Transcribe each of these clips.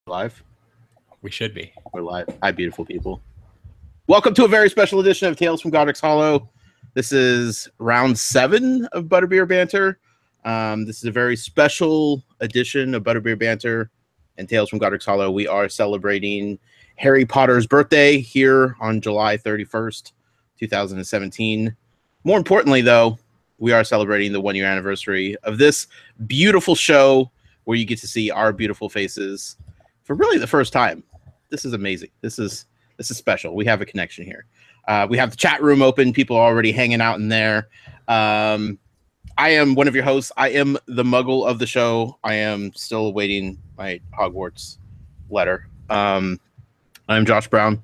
Live. We should be. We're live. Hi, beautiful people. Welcome to a very special edition of Tales from Godric's Hollow. This is round 7 of Butterbeer Banter. This is a very special edition of Butterbeer Banter and Tales from Godric's Hollow. We are celebrating Harry Potter's birthday here on July 31st, 2017. More importantly, though, we are celebrating the 1-year anniversary of this beautiful show where you get to see our beautiful faces for really the first time. This is amazing. This is special. We have a connection here. We have the chat room open. People are already hanging out in there. I am one of your hosts. I am the muggle of the show. I am still awaiting my Hogwarts letter. I'm Josh Brown.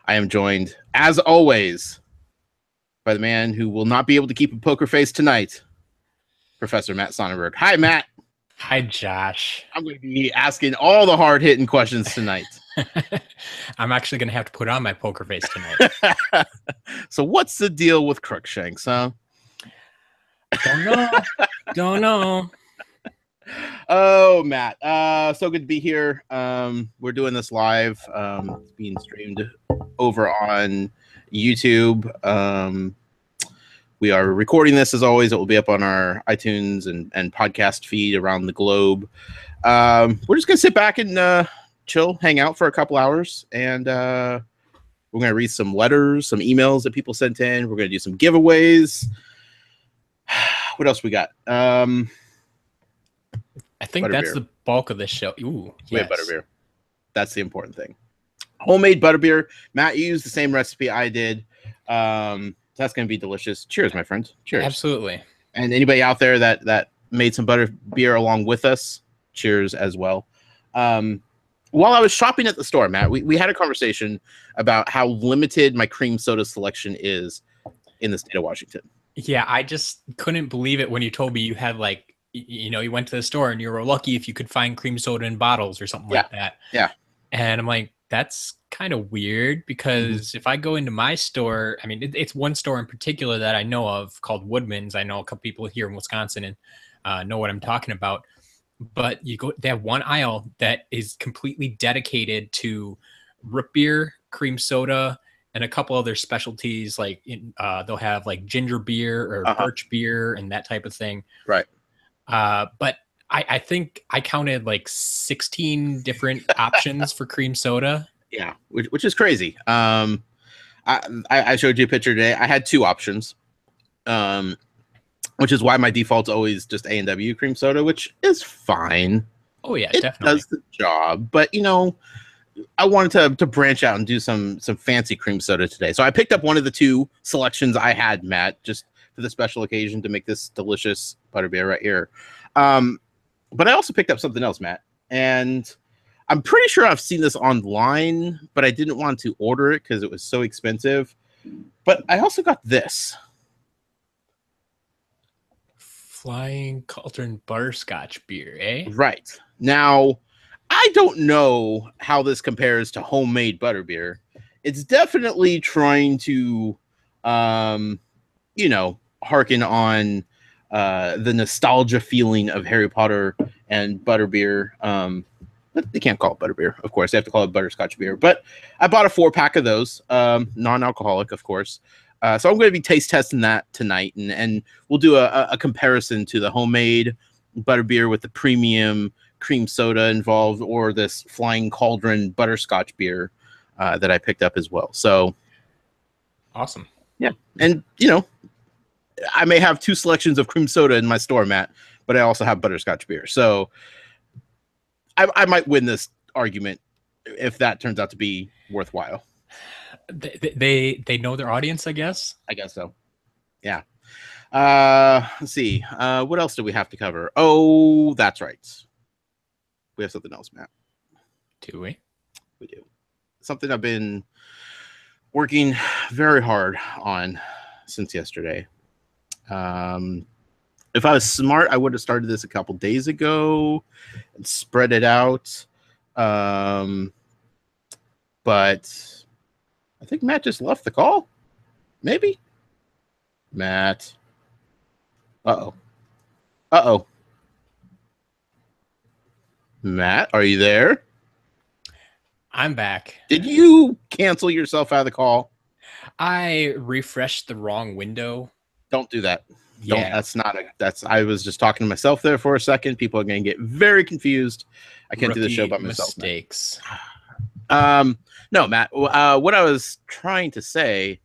I am joined, as always, by the man who will not be able to keep a poker face tonight, Professor Matt Sonnenberg. Hi, Matt. Hi, Josh. I'm going to be asking all the hard-hitting questions tonight. I'm actually going to have to put on my poker face tonight. So what's the deal with Crookshanks, huh? Don't know. Oh, Matt. So good to be here. We're doing this live. It's being streamed over on YouTube. We are recording this, as always. It will be up on our iTunes and podcast feed around the globe. We're just going to sit back and chill, hang out for a couple hours, and we're going to read some letters, some emails that people sent in. We're going to do some giveaways. What else we got? I think that's Butterbeer. the bulk of this show. Ooh, We have yes. butterbeer. That's the important thing. Homemade butterbeer. Matt used the same recipe I did. That's going to be delicious. Cheers, my friend. Cheers. Absolutely. And anybody out there that made some butterbeer along with us, cheers as well. While I was shopping at the store, Matt, we had a conversation about how limited my cream soda selection is in the state of Washington. Yeah, I just couldn't believe it when you told me you had you went to the store and you were lucky if you could find cream soda in bottles or something like that. Yeah. And I'm like, that's kind of weird because if I go into my store, I mean, it's one store in particular that I know of called Woodman's. I know a couple people here in Wisconsin and know what I'm talking about. But they have one aisle that is completely dedicated to root beer, cream soda, and a couple other specialties. Like they'll have like ginger beer or birch beer and that type of thing. Right. But I think I counted like 16 different options for cream soda. Yeah, which is crazy. I showed you a picture today. I had 2 options, which is why my default's always just A&W cream soda, which is fine. Oh yeah, it definitely does the job. But I wanted to branch out and do some fancy cream soda today. So I picked up one of the 2 selections I had, Matt, just for the special occasion to make this delicious butterbeer right here. But I also picked up something else, Matt, and I'm pretty sure I've seen this online, but I didn't want to order it because it was so expensive. But I also got this. Flying Cauldron butterscotch beer, eh? Right. Now, I don't know how this compares to homemade butterbeer. It's definitely trying to, harken on the nostalgia feeling of Harry Potter and butterbeer. But they can't call it butterbeer, of course. They have to call it butterscotch beer. But I bought a 4-pack of those, non-alcoholic, of course. So I'm going to be taste testing that tonight, and we'll do a comparison to the homemade butterbeer with the premium cream soda involved, or this Flying Cauldron butterscotch beer that I picked up as well. So awesome. Yeah. And, I may have 2 selections of cream soda in my store, Matt, but I also have butterscotch beer. So I might win this argument if that turns out to be worthwhile. They know their audience, I guess. I guess so. Yeah. Let's see. What else do we have to cover? Oh, that's right. We have something else, Matt. Do we? We do. Something I've been working very hard on since yesterday. If I was smart, I would have started this a couple days ago and spread it out. But I think Matt just left the call. Maybe. Matt. Uh-oh. Uh-oh. Matt, are you there? I'm back. Did you cancel yourself out of the call? I refreshed the wrong window. Don't do that. Yeah. I was just talking to myself there for a second. People are going to get very confused. I can't do the show by myself. Mistakes. No, Matt. What I was trying to say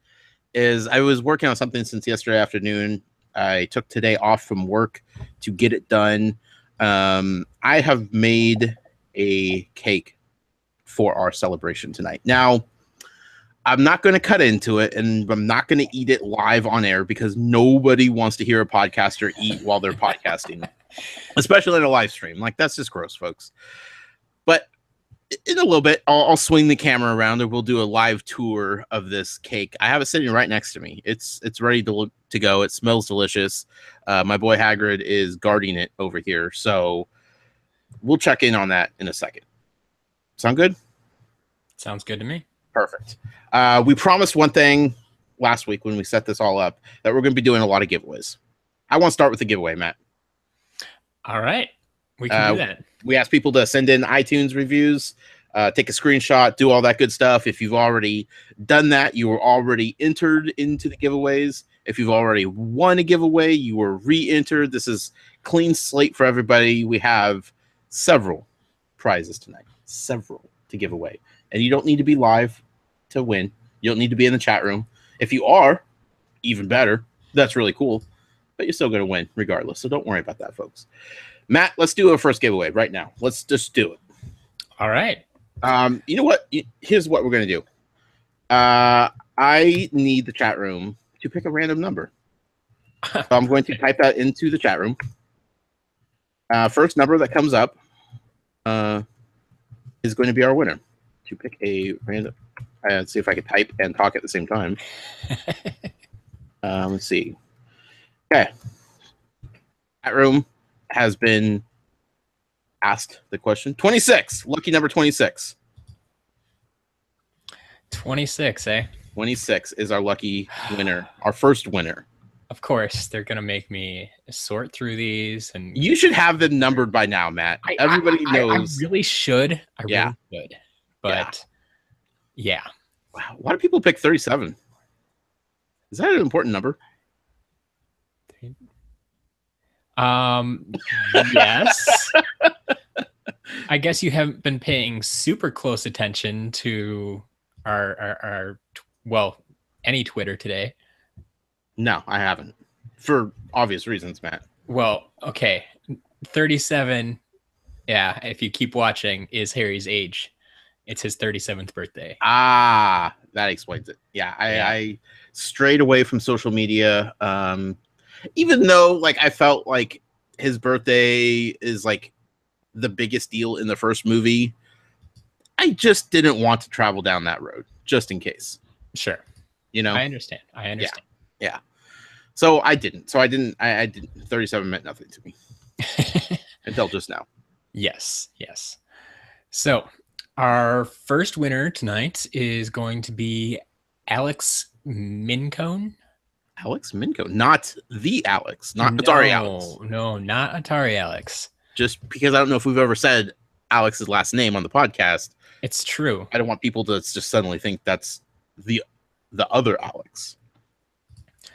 is I was working on something since yesterday afternoon. I took today off from work to get it done. I have made a cake for our celebration tonight. Now, I'm not going to cut into it, and I'm not going to eat it live on air because nobody wants to hear a podcaster eat while they're podcasting, especially in a live stream. Like, that's just gross, folks. But in a little bit, I'll swing the camera around and we'll do a live tour of this cake. I have it sitting right next to me. It's ready to go. It smells delicious. My boy Hagrid is guarding it over here, so we'll check in on that in a second. Sound good? Sounds good to me. Perfect. We promised one thing last week when we set this all up, that we're going to be doing a lot of giveaways. I want to start with the giveaway, Matt. All right. We can do that. We asked people to send in iTunes reviews, take a screenshot, do all that good stuff. If you've already done that, you were already entered into the giveaways. If you've already won a giveaway, you were re-entered. This is clean slate for everybody. We have several prizes tonight, several to give away. And you don't need to be live to win. You don't need to be in the chat room. If you are, even better. That's really cool. But you're still going to win regardless. So don't worry about that, folks. Matt, let's do a first giveaway right now. Let's just do it. All right. You know what? Here's what we're going to do. I need the chat room to pick a random number. So I'm going to type that into the chat room. First number that comes up is going to be our winner. To pick a random. Let's see if I can type and talk at the same time. Let's see. Okay. Chat room has been asked the question. 26. Lucky number 26. 26, eh? 26 is our lucky winner. Our first winner. Of course, they're gonna make me sort through these, and you should have them numbered by now, Matt. Everybody knows. I really should. I really should. But yeah. Wow. Why do people pick 37? Is that an important number? Yes. I guess you haven't been paying super close attention to our any Twitter today. No, I haven't. For obvious reasons, Matt. Well, okay. 37, yeah, if you keep watching, is Harry's age. It's his 37th birthday. Ah, that explains it. Yeah, I strayed away from social media. Even though, like, I felt like his birthday is like the biggest deal in the first movie, I just didn't want to travel down that road, just in case. Sure. You know? I understand. Yeah. So I didn't. I didn't. 37 meant nothing to me. Until just now. Yes. So our first winner tonight is going to be Alex Mincone. Alex Mincone, not the Alex, not Atari Alex. No, not Atari Alex. Just because I don't know if we've ever said Alex's last name on the podcast. It's true. I don't want people to just suddenly think that's the other Alex.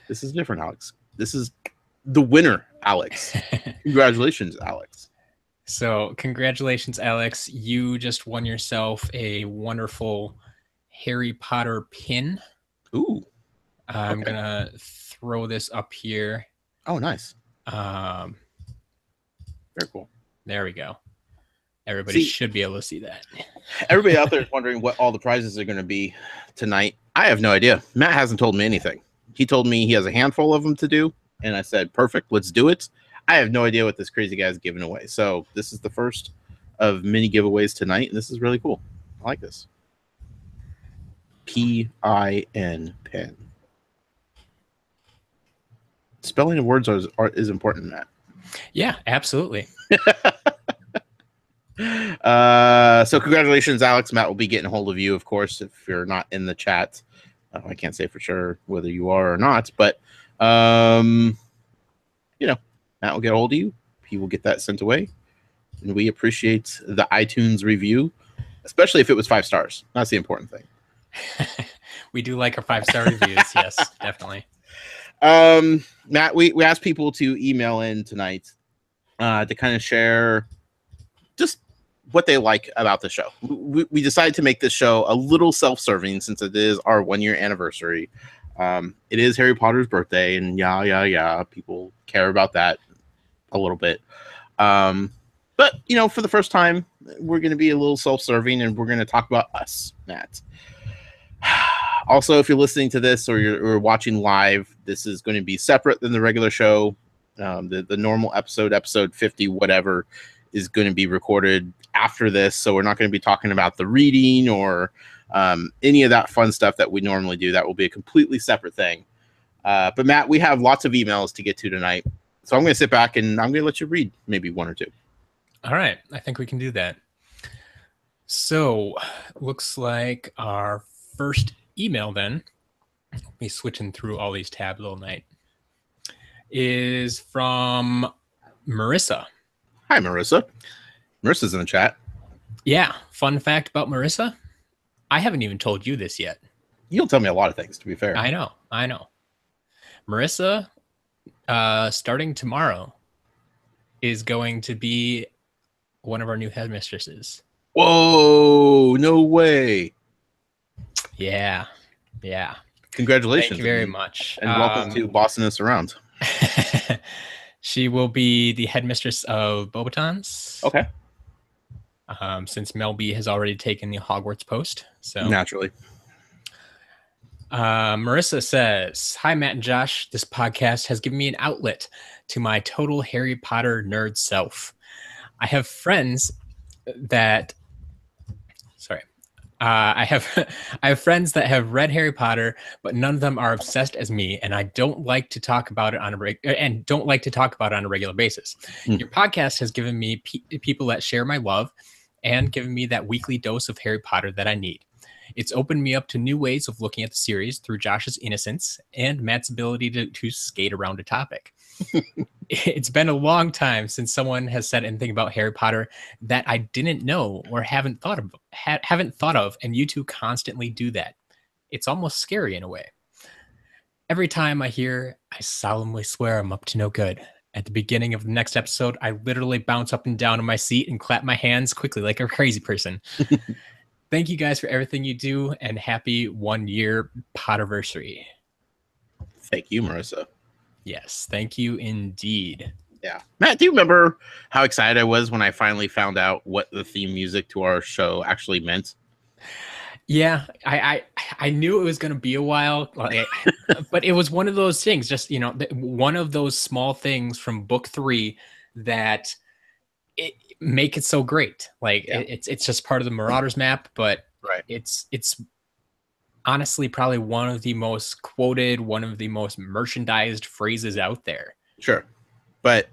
This is different, Alex. This is the winner, Alex. Congratulations, Alex. So, congratulations, Alex. You just won yourself a wonderful Harry Potter pin. Ooh. I'm going to throw this up here. Oh, nice. Very cool. There we go. Everybody should be able to see that. Everybody out there is wondering what all the prizes are going to be tonight. I have no idea. Matt hasn't told me anything. He told me he has a handful of them to do, and I said, perfect, let's do it. I have no idea what this crazy guy is giving away. So this is the first of many giveaways tonight, and this is really cool. I like this. P-I-N, pen. Spelling of words is important, Matt. Yeah, absolutely. So congratulations, Alex. Matt will be getting a hold of you, of course, if you're not in the chat. I can't say for sure whether you are or not, but you know, Matt will get a hold of you. He will get that sent away, and we appreciate the iTunes review. especially if it was 5 stars. That's the important thing. We do like our 5-star reviews. Yes, definitely. Matt, we asked people to email in tonight to kind of share just what they like about the show. We decided to make this show a little self-serving since it is our 1-year anniversary. It is Harry Potter's birthday, and people care about that a little bit. But for the first time, we're going to be a little self-serving, and we're going to talk about us, Matt. Also, if you're listening to this or you're watching live, this is going to be separate than the regular show. The normal episode 50, whatever, is going to be recorded after this. So we're not going to be talking about the reading or any of that fun stuff that we normally do. That will be a completely separate thing. But Matt, we have lots of emails to get to tonight. So I'm going to sit back and I'm going to let you read maybe one or two. All right. I think we can do that. So looks like our first email then, me switching through all these tabs all night, is from Marissa. Hi, Marissa. Marissa's in the chat. Yeah. Fun fact about Marissa. I haven't even told you this yet. You'll tell me a lot of things, to be fair. I know. Marissa, starting tomorrow, is going to be one of our new headmistresses. Whoa, no way. Yeah. Congratulations. Thank you very much. And welcome to bossing us around. She will be the headmistress of Beauxbatons. Okay. Since Mel B has already taken the Hogwarts post. So naturally. Marissa says, "Hi, Matt and Josh. This podcast has given me an outlet to my total Harry Potter nerd self. I have friends that I have friends that have read Harry Potter, but none of them are obsessed as me, and I don't like to talk about it on a regular basis. Your podcast has given me people that share my love and given me that weekly dose of Harry Potter that I need. It's opened me up to new ways of looking at the series through Josh's innocence and Matt's ability to skate around a topic. It's been a long time since someone has said anything about Harry Potter that I didn't know or haven't thought of, and you two constantly do that. It's almost scary in a way. Every time I hear, I solemnly swear I'm up to no good. At the beginning of the next episode, I literally bounce up and down in my seat and clap my hands quickly like a crazy person. Thank you guys for everything you do, and happy 1-year Potterversary." Thank you, Marissa. Yes, thank you indeed. Yeah. Matt, do you remember how excited I was when I finally found out what the theme music to our show actually meant? Yeah, I knew it was going to be a while, but it was one of those things, just, one of those small things from book 3 that make it so great. It's just part of the Marauders map, but right. It's honestly probably one of the most quoted, one of the most merchandised phrases out there. Sure. But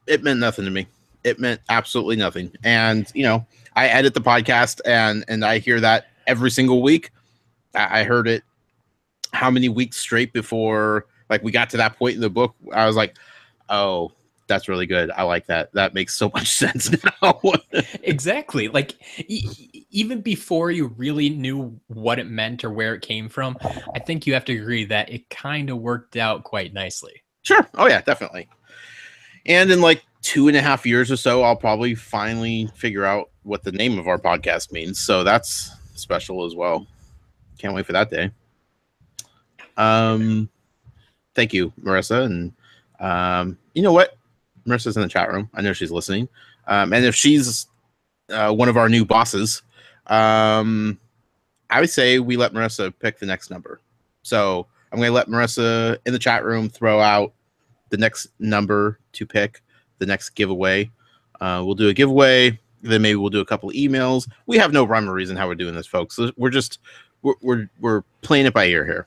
it meant nothing to me. It meant absolutely nothing. And, I edit the podcast and I hear that every single week. I heard it how many weeks straight before we got to that point in the book. I was like, oh, that's really good. I like that. That makes so much sense now. Exactly. Even before you really knew what it meant or where it came from, I think you have to agree that it kind of worked out quite nicely. Sure. Oh yeah, definitely. And in 2.5 years or so, I'll probably finally figure out what the name of our podcast means. So that's special as well. Can't wait for that day. Thank you, Marissa. And you know what? Marissa's in the chat room. I know she's listening. And if she's one of our new bosses, I would say we let Marissa pick the next number. So I'm going to let Marissa in the chat room throw out the next number to pick, the next giveaway. We'll do a giveaway. Then maybe we'll do a couple of emails. We have no rhyme or reason how we're doing this, folks. We're playing it by ear here.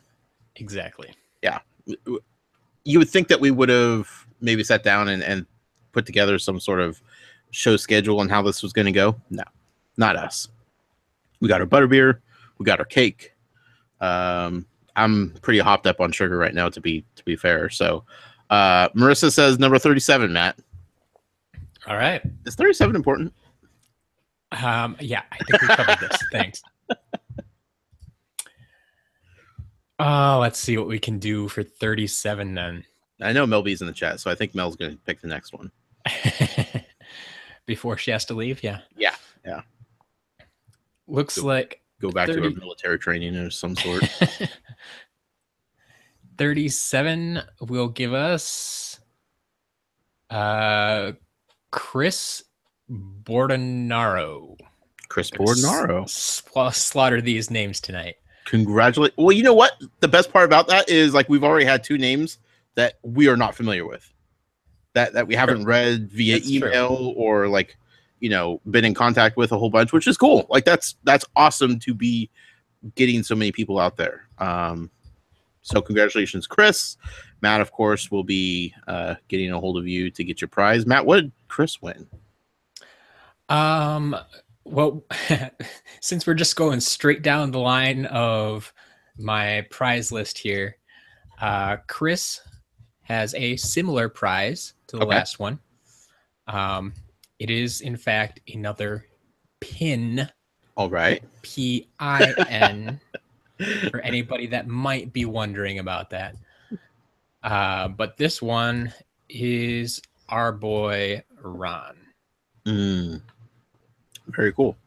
Exactly. Yeah. You would think that we would have maybe sat down and put together some sort of show schedule on how this was going to go. No, not us. We got our butterbeer. We got our cake. I'm pretty hopped up on sugar right now, to be fair. So Marissa says number 37, Matt. All right. Is 37 important? Yeah, I think we covered this. Thanks. Let's see what we can do for 37 then. I know Melby's in the chat, so I think Mel's going to pick the next one. Before she has to leave, yeah. Yeah. Looks like go back to her military training of some sort. 37 will give us Chris Bordenaro. Chris Bordenaro. Slaughter these names tonight. Congratulate. Well, you know what? The best part about that is like we've already had 2 names that we are not familiar with. That we haven't read via email or like, you know, been in contact with a whole bunch, which is cool. Like that's awesome to be getting so many people out there. So congratulations, Chris. Matt, of course, will be getting a hold of you to get your prize. Matt, what did Chris win? Well, since we're just going straight down the line of my prize list here, Chris has a similar prize to the last one. It is, in fact, another pin. All right. PIN for anybody that might be wondering about that. But this one is our boy Ron. Very cool.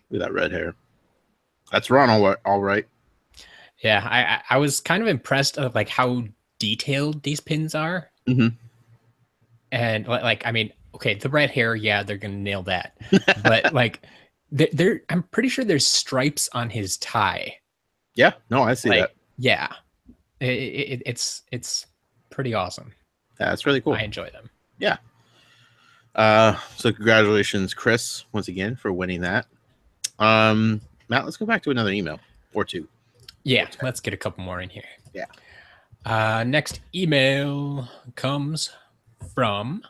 Look at that red hair. That's Ron, all right. Yeah, I was kind of impressed of like how detailed these pins are. And like I mean, okay, the red hair, yeah, they're gonna nail that. But like, I'm pretty sure there's stripes on his tie. Yeah, no, I see that. Yeah, it's pretty awesome. Yeah, that's really cool. I enjoy them. Yeah. So congratulations, Chris, once again for winning that. Matt, let's go back to another email or 2. Yeah, let's get a couple more in here. Yeah. Next email comes from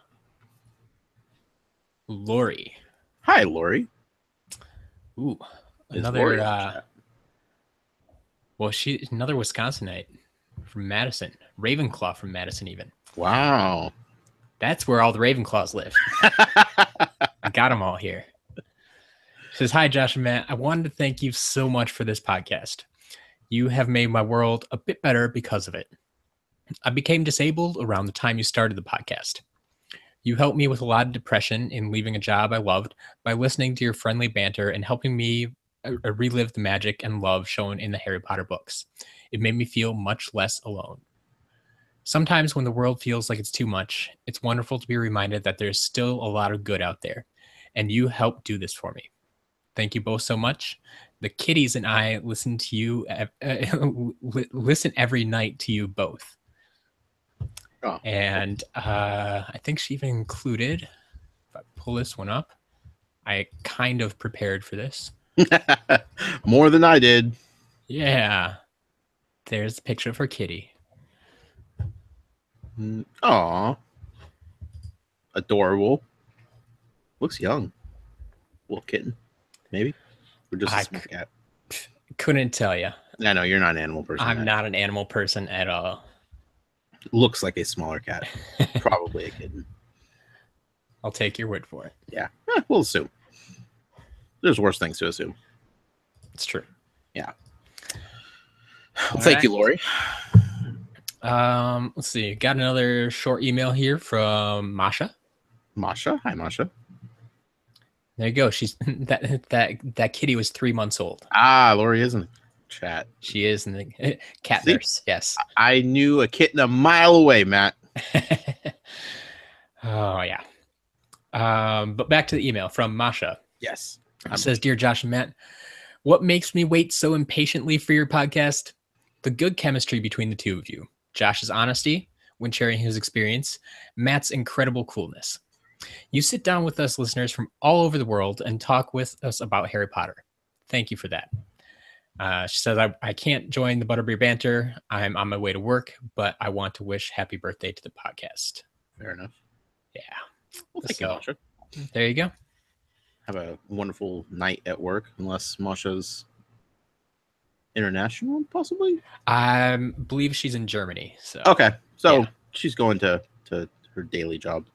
Lori. Hi, Lori. Ooh, another. Well, she's another Wisconsinite from Madison, Ravenclaw from Madison, even. Wow. That's where all the Ravenclaws live. I got them all here. She says, "Hi, Josh and Matt. I wanted to thank you so much for this podcast. You have made my world a bit better because of it. I became disabled around the time you started the podcast. You helped me with a lot of depression in leaving a job I loved by listening to your friendly banter and helping me relive the magic and love shown in the Harry Potter books. It made me feel much less alone. Sometimes when the world feels like it's too much, it's wonderful to be reminded that there's still a lot of good out there, and you helped do this for me. Thank you both so much. The kitties and I listen to you, listen every night to you both." Oh. And I think she even included, if I pull this one up, I kind of prepared for this. More than I did. Yeah. There's a picture of her kitty. Aw. Adorable. Looks young. Little kitten, maybe? Or just a small cat? Couldn't tell you. I know, you're not an animal person. I'm not an animal person at all. Looks like a smaller cat. Probably a kitten. I'll take your word for it. Yeah. We'll assume. There's worse things to assume. It's true. Yeah. Well, thank you, Lori. Let's see. Got another short email here from Masha. Masha. Hi, Masha. There you go. She's that kitty was 3 months old. Lori is in the chat. She is in the cat nurse. Yes. I knew a kitten a mile away, Matt. Oh yeah. But back to the email from Masha. Yes. It says, "Dear Josh and Matt, what makes me wait so impatiently for your podcast? The good chemistry between the two of you. Josh's honesty when sharing his experience, Matt's incredible coolness. You sit down with us listeners from all over the world and talk with us about Harry Potter. Thank you for that." She says, I can't join the Butterbeer banter. I'm on my way to work, but I want to wish happy birthday to the podcast. Fair enough. Yeah. Well, thank you, Masha. There you go. Have a wonderful night at work, unless Masha's international, possibly? I believe she's in Germany. So okay. So she's going to her daily job.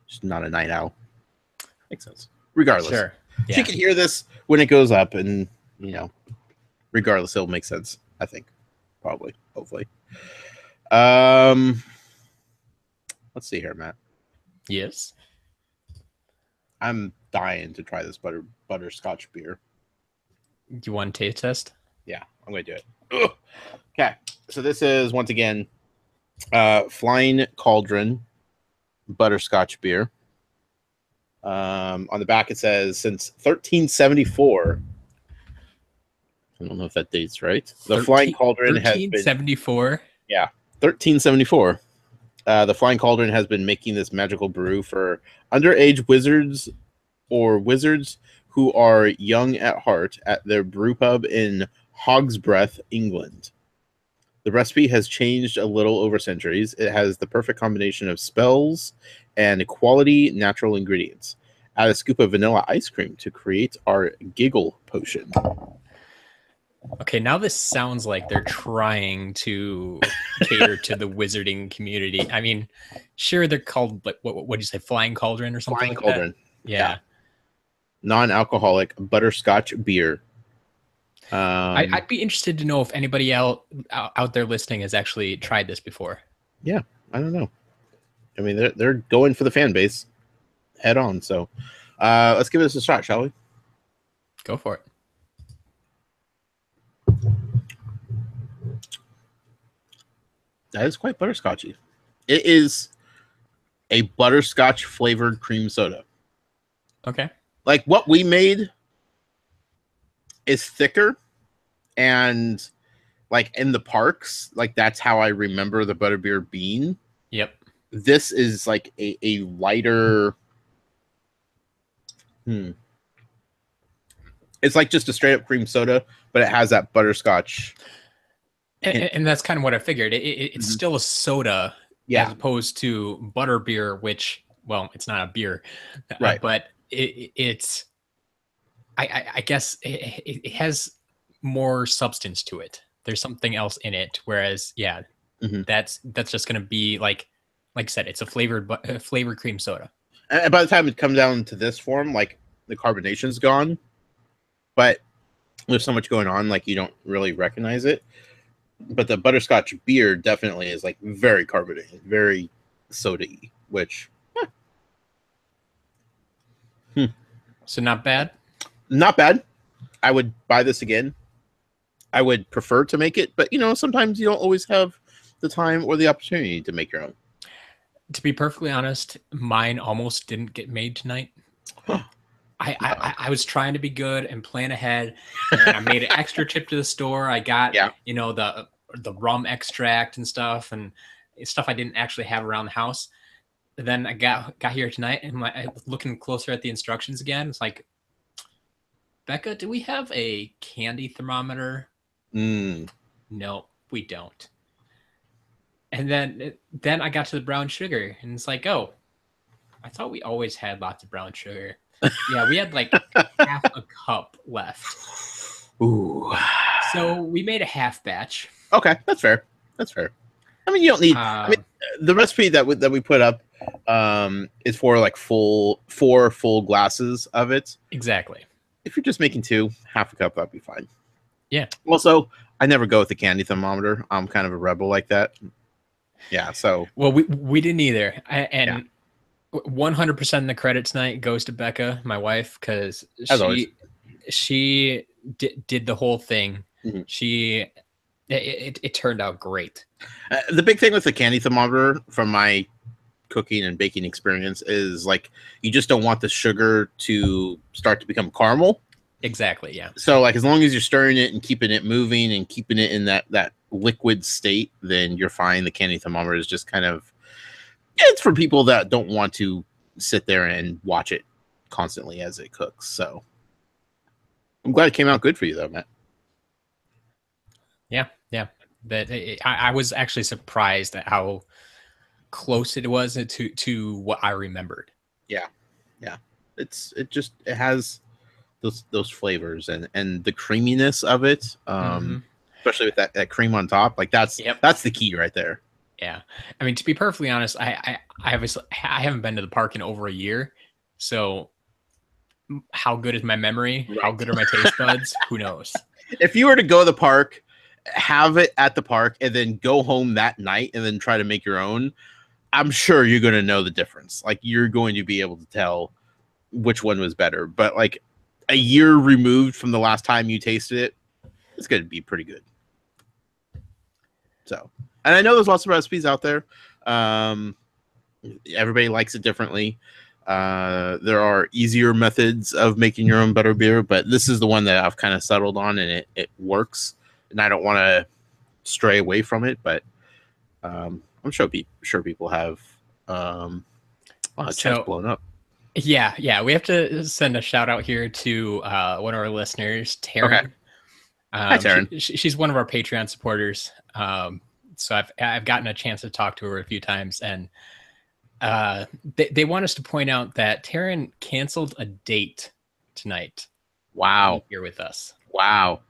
She's not a night owl. Makes sense. Regardless. Sure. She can hear this when it goes up, and regardless, it'll make sense. I think, probably, hopefully. Let's see here, Matt. Yes. I'm dying to try this butterscotch beer. Do you want a taste test? Yeah, I'm gonna do it. Ugh. Okay, so this is once again Flying Cauldron butterscotch beer. On the back it says since 1374. I don't know if that date's right. The Flying Cauldron has been 1374. Yeah, 1374. The Flying Cauldron has been making this magical brew for underage wizards or wizards who are young at heart at their brew pub in Hogsbreath, England. The recipe has changed a little over centuries. It has the perfect combination of spells and quality natural ingredients. Add a scoop of vanilla ice cream to create our giggle potion. Okay, now this sounds like they're trying to cater to the wizarding community. I mean, sure, they're called, like, what did you say, Flying Cauldron or something Flying like Cauldron. that? Yeah. Non-alcoholic butterscotch beer. I'd be interested to know if anybody out there listening has actually tried this before. Yeah, I don't know. I mean, they're going for the fan base head on. So let's give this a shot, shall we? Go for it. That is quite butterscotchy. It is a butterscotch flavored cream soda. Okay. Like what we made is thicker, and like in the parks, like that's how I remember the butterbeer bean. Yep. This is like a lighter. It's like just a straight up cream soda, but it has that butterscotch. And that's kind of what I figured. It's still a soda, as opposed to butterbeer, which, well, it's not a beer, right? But it's, I guess it has more substance to it. There's something else in it. Whereas, that's just going to be like I said, it's a flavored cream soda. And by the time it comes down to this form, like the carbonation's gone, but there's so much going on, like you don't really recognize it. But the butterscotch beer definitely is like very carbonated, very soda-y, which So not bad. Not bad. I would buy this again. I would prefer to make it, but sometimes you don't always have the time or the opportunity to make your own. To be perfectly honest, mine almost didn't get made tonight. I was trying to be good and plan ahead, and I made an extra trip to the store. I got the rum extract and stuff I didn't actually have around the house. And then I got here tonight, and I was looking closer at the instructions again. It's like, Becca, do we have a candy thermometer? No, we don't. And then I got to the brown sugar, and it's like, oh, I thought we always had lots of brown sugar. Yeah, we had like half a cup left. Ooh. So we made a half batch. Okay, that's fair. That's fair. I mean, you don't need. I mean, the recipe that we put up is for like four full glasses of it. Exactly. If you're just making two, half a cup, that'd be fine. Yeah. Also, I never go with the candy thermometer. I'm kind of a rebel like that. Yeah. So. Well, we didn't either, and 100% of the credit tonight goes to Becca, my wife, because she did the whole thing. Mm-hmm. It turned out great. The big thing with the candy thermometer, from my cooking and baking experience, is like you just don't want the sugar to start to become caramel. Exactly. Yeah. So like as long as you're stirring it and keeping it moving and keeping it in that liquid state, then you're fine. The candy thermometer is just kind of, it's for people that don't want to sit there and watch it constantly as it cooks. So I'm glad it came out good for you though, Matt. Yeah. But I was actually surprised at how close it was to what I remembered. Yeah. It has those flavors and the creaminess of it, especially with that cream on top. Like that's the key right there. Yeah, I mean, to be perfectly honest, I haven't been to the park in over a year, so how good is my memory? Right. How good are my taste buds? Who knows? If you were to go to the park, have it at the park, and then go home that night and then try to make your own, I'm sure you're going to know the difference. Like, you're going to be able to tell which one was better. But like a year removed from the last time you tasted it, it's going to be pretty good. So, and I know there's lots of recipes out there. Everybody likes it differently. There are easier methods of making your own butterbeer, but this is the one that I've kind of settled on, and it works. And I don't want to stray away from it, but I'm sure people have chest blown up. Yeah. We have to send a shout out here to one of our listeners, Taryn. Okay. Hi, Taryn. She's one of our Patreon supporters. So I've gotten a chance to talk to her a few times, and they want us to point out that Taryn canceled a date tonight. Wow. Here with us. Wow.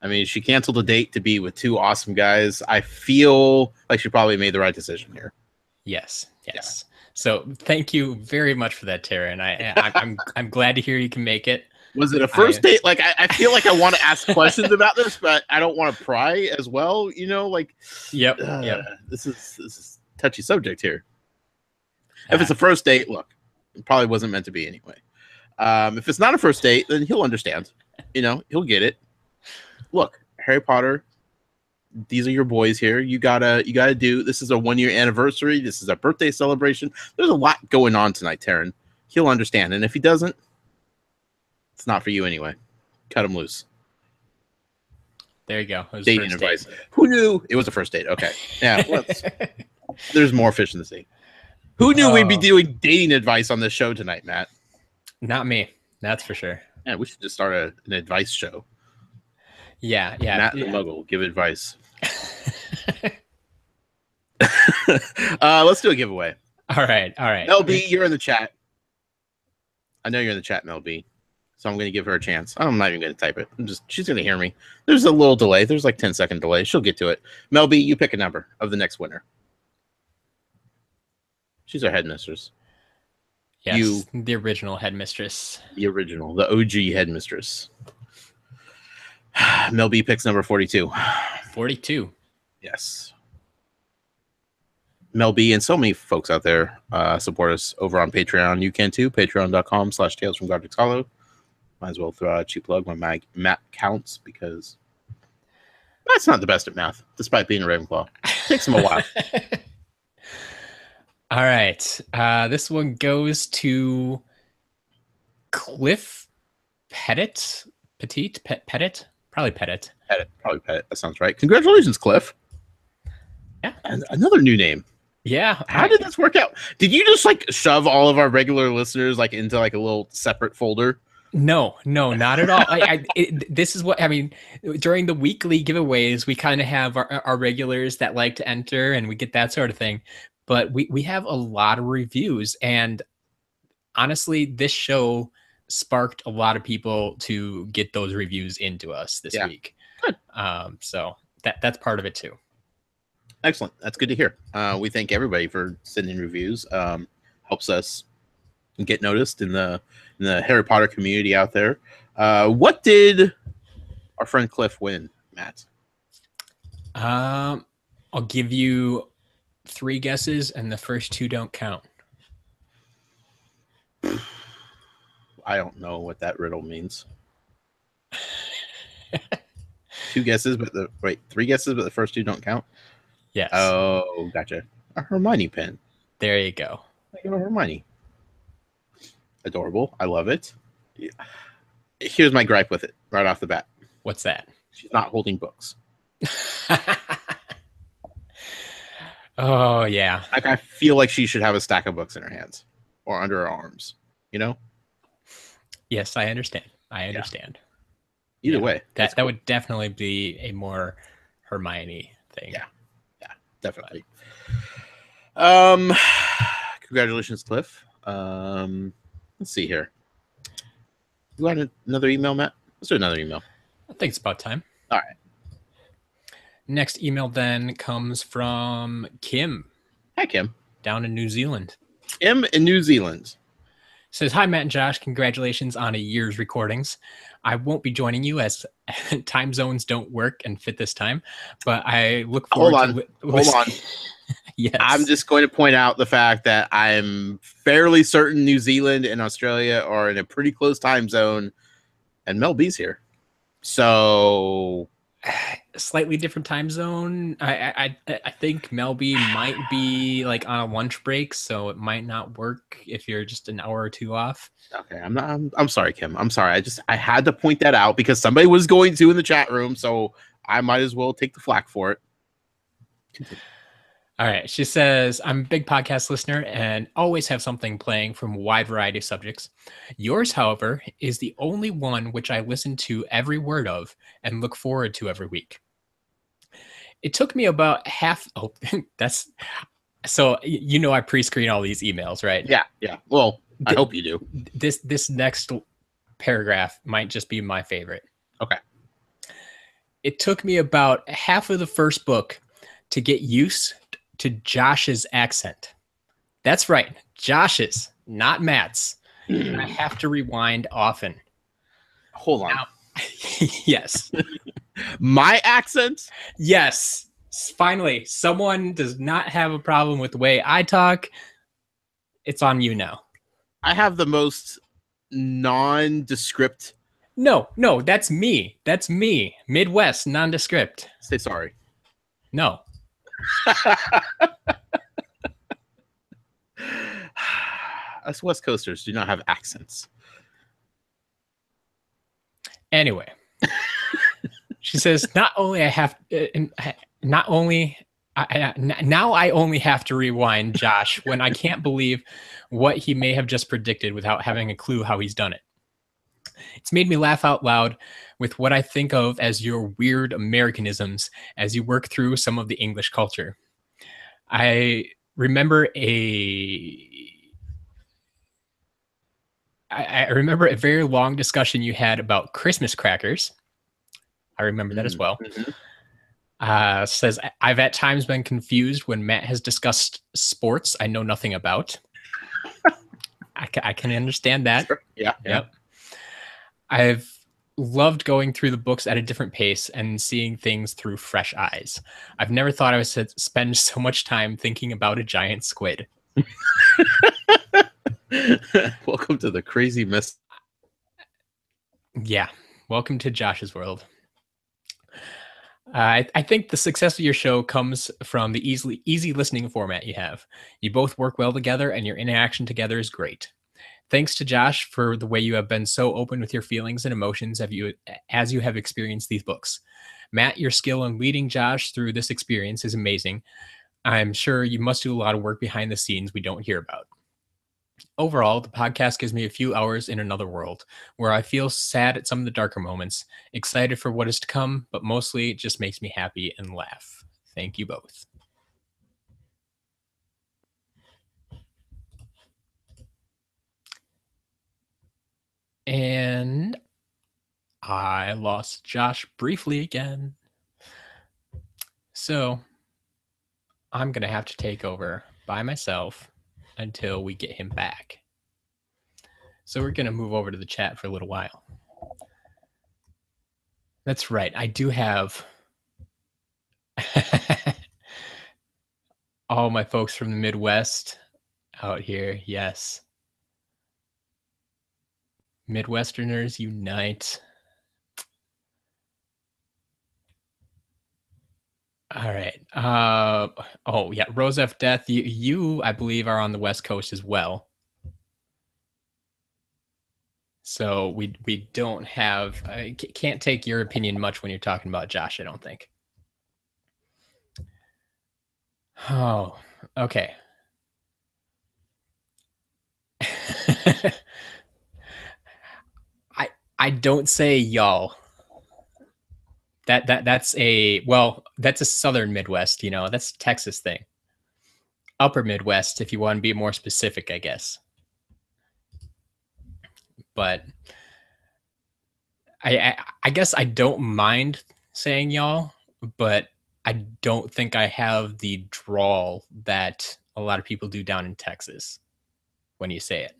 I mean, she canceled a date to be with two awesome guys. I feel like she probably made the right decision here. Yes. Yeah. So thank you very much for that, Taryn. I'm glad to hear you can make it. Was it a first date? Like, I feel like I want to ask questions about this, but I don't want to pry as well. You know, like, yep. This is touchy subject here. If it's a first date, look, it probably wasn't meant to be anyway. If it's not a first date, then he'll understand. You know, he'll get it. Look, Harry Potter, these are your boys here. You gotta do. This is a 1-year anniversary. This is a birthday celebration. There's a lot going on tonight, Taryn. He'll understand, and if he doesn't, it's not for you anyway. Cut him loose. There you go. Dating advice. Who knew it was a first date? Okay, yeah. There's more fish in the sea. Who knew we'd be doing dating advice on this show tonight, Matt? Not me. That's for sure. Yeah, we should just start an advice show. Yeah. Matt the Muggle, give advice. Let's do a giveaway. All right. Mel B, you're in the chat. I know you're in the chat, Mel B. So I'm going to give her a chance. I'm not even going to type it. She's going to hear me. There's a little delay. There's like 10-second delay. She'll get to it. Mel B, you pick a number of the next winner. She's our headmistress. Yes, the original headmistress. The OG headmistress. Mel B picks number 42. 42. Yes. Mel B and so many folks out there support us over on Patreon. You can too. Patreon.com/Tales from Godric Hollow. Might as well throw out a cheap plug when my math counts, because Matt's not the best at math, despite being a Ravenclaw. It takes him a while. All right. This one goes to Cliff Pettit. Pettit? Probably Pettit. Probably Pettit. That sounds right. Congratulations, Cliff. Yeah. And another new name. Yeah. How did this work out? Did you just like shove all of our regular listeners like into like a little separate folder? No, not at all. This is what I mean. During the weekly giveaways, we kind of have our regulars that like to enter, and we get that sort of thing. But we have a lot of reviews, and honestly, this show sparked a lot of people to get those reviews into us this week. Good. So that's part of it too. Excellent. That's good to hear. We thank everybody for sending reviews. Helps us get noticed in the Harry Potter community out there. What did our friend Cliff win, Matt? I'll give you 3 guesses, and the first 2 don't count. I don't know what that riddle means. 2 guesses, but 3 guesses, but the first 2 don't count. Yes. Oh, gotcha. A Hermione pen. There you go. I got a Hermione. Adorable. I love it. Yeah. Here's my gripe with it right off the bat. What's that? She's not holding books. Oh, yeah. Like, I feel like she should have a stack of books in her hands or under her arms, you know? Yes, I understand. Yeah. Either way. That would definitely be a more Hermione thing. Yeah, definitely. Congratulations, Cliff. Let's see here. You want another email, Matt? Let's do another email. I think it's about time. All right. Next email then comes from Kim. Hi, Kim. Down in New Zealand. Kim in New Zealand. Says, hi, Matt and Josh. Congratulations on a year's recordings. I won't be joining you as time zones don't work and fit this time, but I look forward Hold on. Yes. I'm just going to point out the fact that I'm fairly certain New Zealand and Australia are in a pretty close time zone, and Mel B's here. So slightly different time zone. I think Mel B might be like on a lunch break, so it might not work if you're just an hour or two off. Okay, I'm sorry, Kim. I'm sorry. I had to point that out because somebody was going to in the chat room, so I might as well take the flack for it. Continue. All right. She says, I'm a big podcast listener and always have something playing from a wide variety of subjects. Yours, however, is the only one which I listen to every word of and look forward to every week. It took me about half. Oh, that's so, I pre-screen all these emails, right? Yeah. Well, I hope you do. This next paragraph might just be my favorite. Okay. It took me about half of the first book to get used to Josh's accent. That's right, Josh's, not Matt's. I have to rewind often. Hold on. Now, yes. My accent? Yes. Finally, someone does not have a problem with the way I talk. It's on you now. I have the most nondescript. No, that's me. That's me. Midwest, nondescript. Say sorry. No. Us West Coasters do not have accents. Anyway, she says, now I only have to rewind Josh when I can't believe what he may have just predicted without having a clue how he's done it. It's made me laugh out loud with what I think of as your weird Americanisms as you work through some of the English culture. I remember a very long discussion you had about Christmas crackers. I remember that as well. Mm-hmm. Says, I've at times been confused when Matt has discussed sports I know nothing about. I can understand that. Sure. Yeah. Yep. I've loved going through the books at a different pace and seeing things through fresh eyes. I've never thought I would spend so much time thinking about a giant squid. Welcome to the crazy mess. Yeah. Welcome to Josh's world. I think the success of your show comes from the easy listening format you have. You both work well together and your interaction together is great. Thanks to Josh for the way you have been so open with your feelings and emotions as you have experienced these books. Matt, your skill in leading Josh through this experience is amazing. I'm sure you must do a lot of work behind the scenes we don't hear about. Overall, the podcast gives me a few hours in another world where I feel sad at some of the darker moments, excited for what is to come, but mostly it just makes me happy and laugh. Thank you both. And I lost Josh briefly again. So I'm going to have to take over by myself until we get him back. So we're going to move over to the chat for a little while. That's right. I do have all my folks from the Midwest out here. Yes. Midwesterners unite. All right. Oh yeah, Rose F. Death. You, I believe, are on the West Coast as well. So we don't have. I can't take your opinion much when you're talking about Josh. I don't think. Oh, okay. I don't say y'all. That's a Southern Midwest, that's a Texas thing. Upper Midwest, if you want to be more specific, I guess. But I guess I don't mind saying y'all, but I don't think I have the drawl that a lot of people do down in Texas when you say it.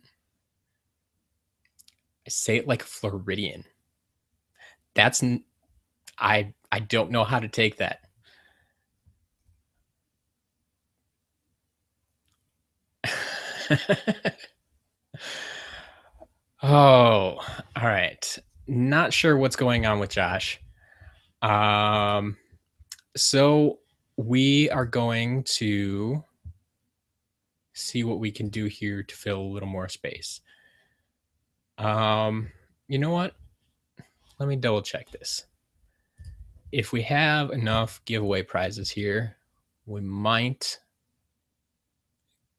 I say it like Floridian. That's I don't know how to take that. Oh, all right. Not sure what's going on with Josh. So we are going to see what we can do here to fill a little more space. You know what? Let me double check this. If we have enough giveaway prizes here, we might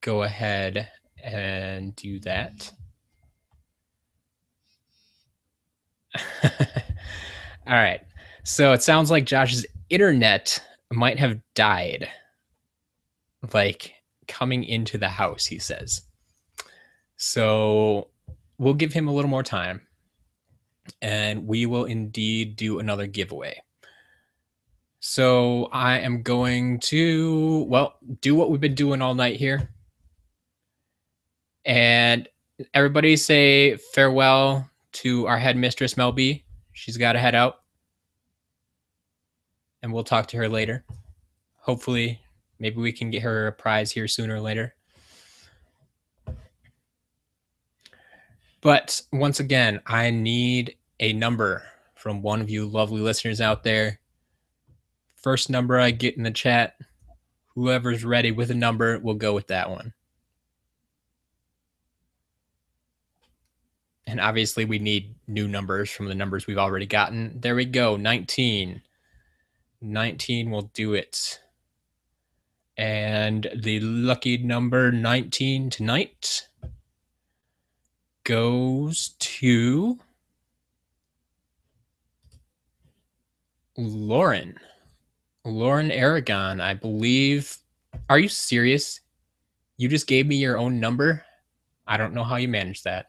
go ahead and do that. All right. So it sounds like Josh's internet might have died. Like coming into the house, he says. So we'll give him a little more time. And we will indeed do another giveaway. So I am going to, well, do what we've been doing all night here. And everybody say farewell to our headmistress, Mel B. She's got to head out. And we'll talk to her later. Hopefully, maybe we can get her a prize here sooner or later. But once again, I need a number from one of you lovely listeners out there. First number I get in the chat, whoever's ready with a number, we'll go with that one. And obviously we need new numbers from the numbers we've already gotten. There we go, 19. 19 will do it. And the lucky number 19 tonight goes to Lauren. Lauren Aragon, I believe. Are you serious? You just gave me your own number? I don't know how you managed that.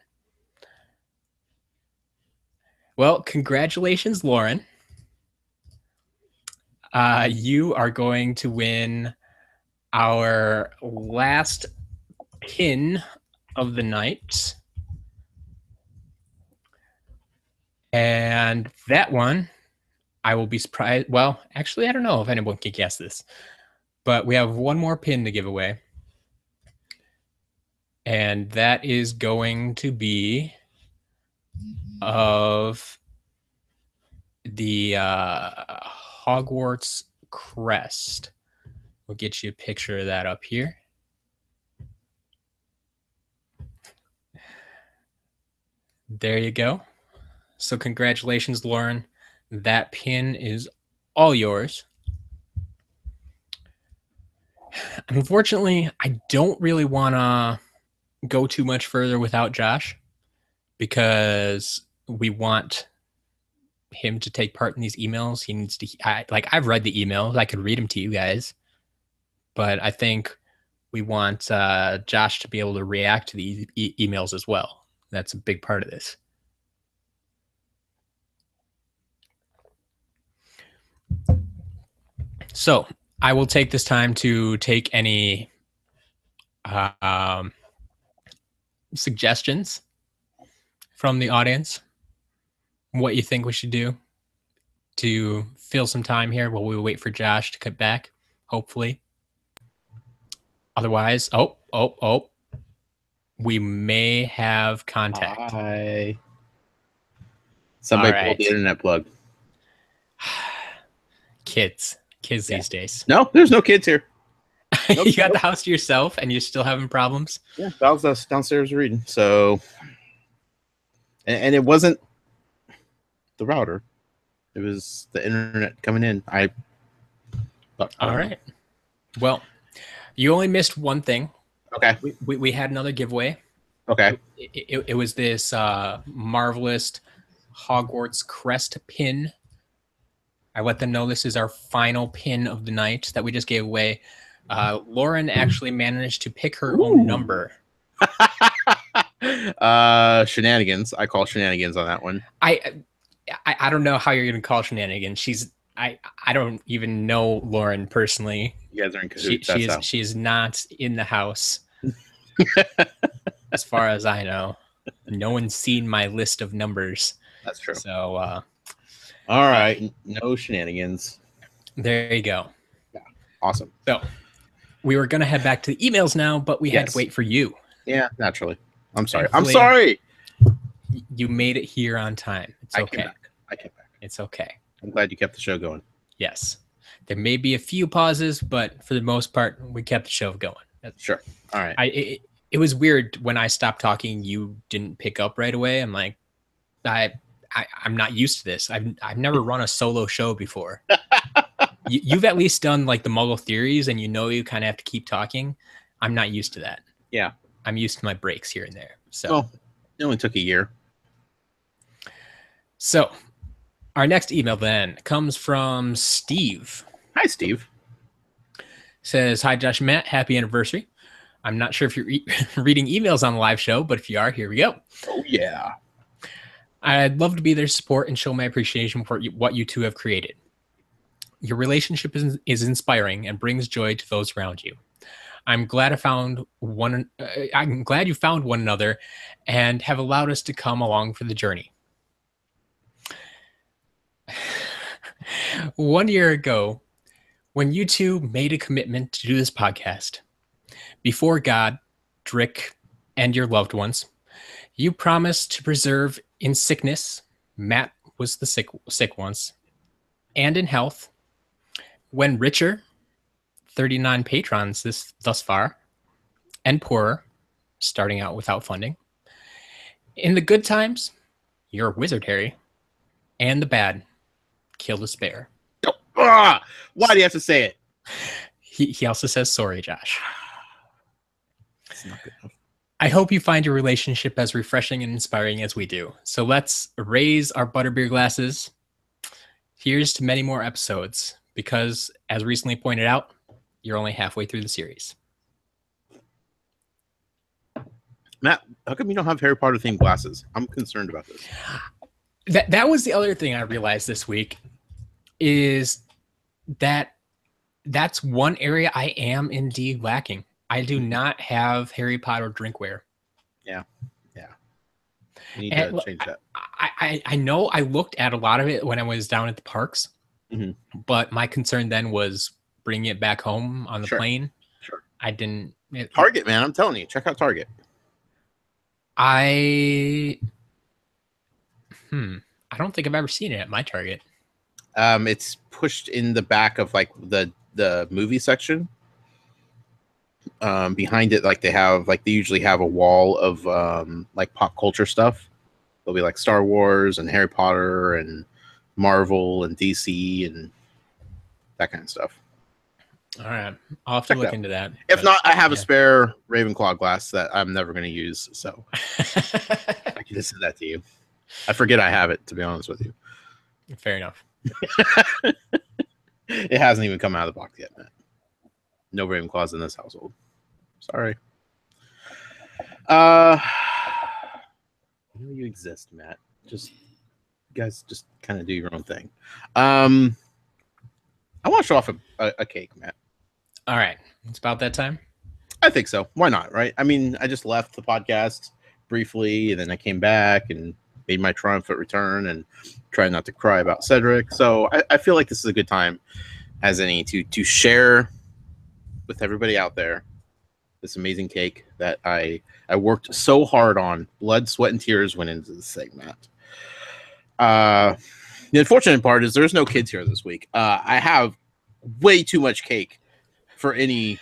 Well, congratulations, Lauren. You are going to win our last pin of the night. And that one, I will be surprised. Well, actually, I don't know if anyone can guess this, but we have one more pin to give away. And that is going to be of the Hogwarts crest. We'll get you a picture of that up here. There you go. So congratulations, Lauren. That pin is all yours. Unfortunately, I don't really want to go too much further without Josh because we want him to take part in these emails. He needs to, I've read the emails. I could read them to you guys, but I think we want Josh to be able to react to the emails as well. That's a big part of this. So I will take this time to take any suggestions from the audience. What you think we should do to fill some time here while we wait for Josh to cut back, hopefully. Otherwise, we may have contact. Hi. Somebody pulled the internet plug. Kids these days. No, there's no kids here. Nope, you got the house to yourself and you're still having problems? Yeah, Val's downstairs reading. So, and it wasn't the router. It was the internet coming in. All right. Well, you only missed one thing. Okay. We had another giveaway. Okay. It was this marvelous Hogwarts crest pin. I let them know this is our final pin of the night that we just gave away. Lauren actually managed to pick her own number. Shenanigans. I call shenanigans on that one. I don't know how you're gonna call shenanigans. I don't even know Lauren personally. You guys are in cahoots. She is not in the house, as far as I know. No one's seen my list of numbers. That's true. So, all right, no shenanigans. There you go. Yeah, awesome. So, we were going to head back to the emails now, but we had to wait for you. Yeah, naturally. I'm sorry. Thankfully, I'm sorry. You made it here on time. It's okay. I came back. It's okay. I'm glad you kept the show going. Yes. There may be a few pauses, but for the most part, we kept the show going. Sure. All right. It was weird when I stopped talking, you didn't pick up right away. I'm like, I'm not used to this. I've never run a solo show before. You've at least done like the Muggle theories, and you kind of have to keep talking. I'm not used to that. Yeah. I'm used to my breaks here and there. So well, it only took a year. So our next email then comes from Steve. Hi, Steve. Says, hi, Josh and Matt. Happy anniversary. I'm not sure if you're reading emails on the live show, but if you are, here we go. Oh, yeah. I'd love to be there to support and show my appreciation for what you two have created. Your relationship is inspiring and brings joy to those around you. I'm glad you found one another and have allowed us to come along for the journey. 1 year ago, when you two made a commitment to do this podcast, before God, Godric, and your loved ones, you promised to preserve in sickness. Matt was the sick ones, and in health. When richer, 39 patrons thus far, and poorer, starting out without funding. In the good times, you're Wizard Harry, and the bad, kill the spare. Why do you have to say it? He also says, sorry, Josh. That's not good enough. I hope you find your relationship as refreshing and inspiring as we do. So let's raise our butterbeer glasses. Here's to many more episodes, because, as recently pointed out, you're only halfway through the series. Matt, how come you don't have Harry Potter themed glasses? I'm concerned about this. That was the other thing I realized this week, is that's one area I am indeed lacking. I do not have Harry Potter drinkware. Yeah. You need to change that. I know I looked at a lot of it when I was down at the parks, but my concern then was bringing it back home on the plane. Sure. I didn't. Target, man. I'm telling you. Check out Target. I don't think I've ever seen it at my Target. It's pushed in the back of like the movie section. Behind it, like they usually have a wall of like pop culture stuff. There'll be like Star Wars and Harry Potter and Marvel and DC and that kind of stuff. All right, I'll have to look into that. If not, I have a spare Ravenclaw glass that I'm never going to use, so I can just send that to you. I forget I have it, to be honest with you. Fair enough. It hasn't even come out of the box yet, Matt. No Ravenclaws in this household. Sorry. I know you exist, Matt. You guys just kind of do your own thing. I want to show off a cake, Matt. All right. It's about that time? I think so. Why not, right? I mean, I just left the podcast briefly, and then I came back and made my triumphant return and tried not to cry about Cedric. So I feel like this is a good time as any to share with everybody out there this amazing cake that I worked so hard on. Blood, sweat, and tears went into this thing, Matt. The unfortunate part is there's no kids here this week. I have way too much cake for any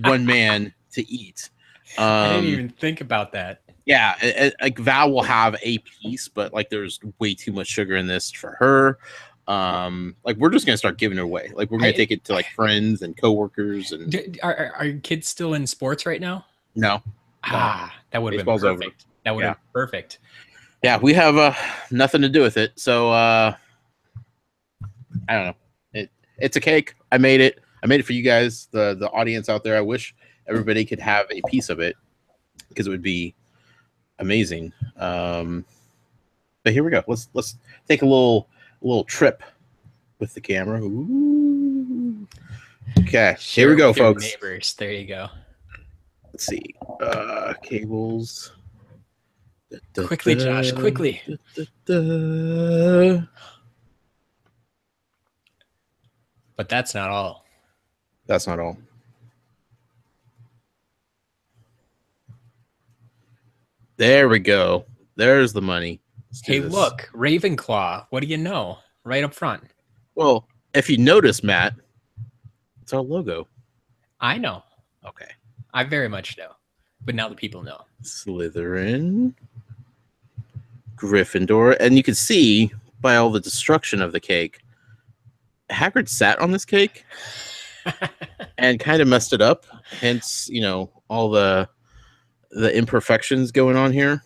one man to eat. I didn't even think about that. Yeah, like Val will have a piece, but like there's way too much sugar in this for her. Like we're just gonna start giving it away. Like we're gonna take it to like friends and coworkers. And are your kids still in sports right now? No. That would have been perfect. Over. That would have been perfect. Yeah, we have nothing to do with it. So I don't know. It's a cake. I made it. I made it for you guys, the audience out there. I wish everybody could have a piece of it because it would be amazing. But here we go. Let's take a little trip with the camera. Ooh. Okay, here we go, folks. Neighbors. There you go. Let's see. Cables. Quickly, Josh, quickly. But that's not all. That's not all. There we go. There's the money. Hey, look, Ravenclaw. What do you know? Right up front. Well, if you notice, Matt, it's our logo. I know. Okay. I very much know. But now the people know. Slytherin, Gryffindor, and you can see by all the destruction of the cake, Hagrid sat on this cake and kind of messed it up. Hence, all the imperfections going on here.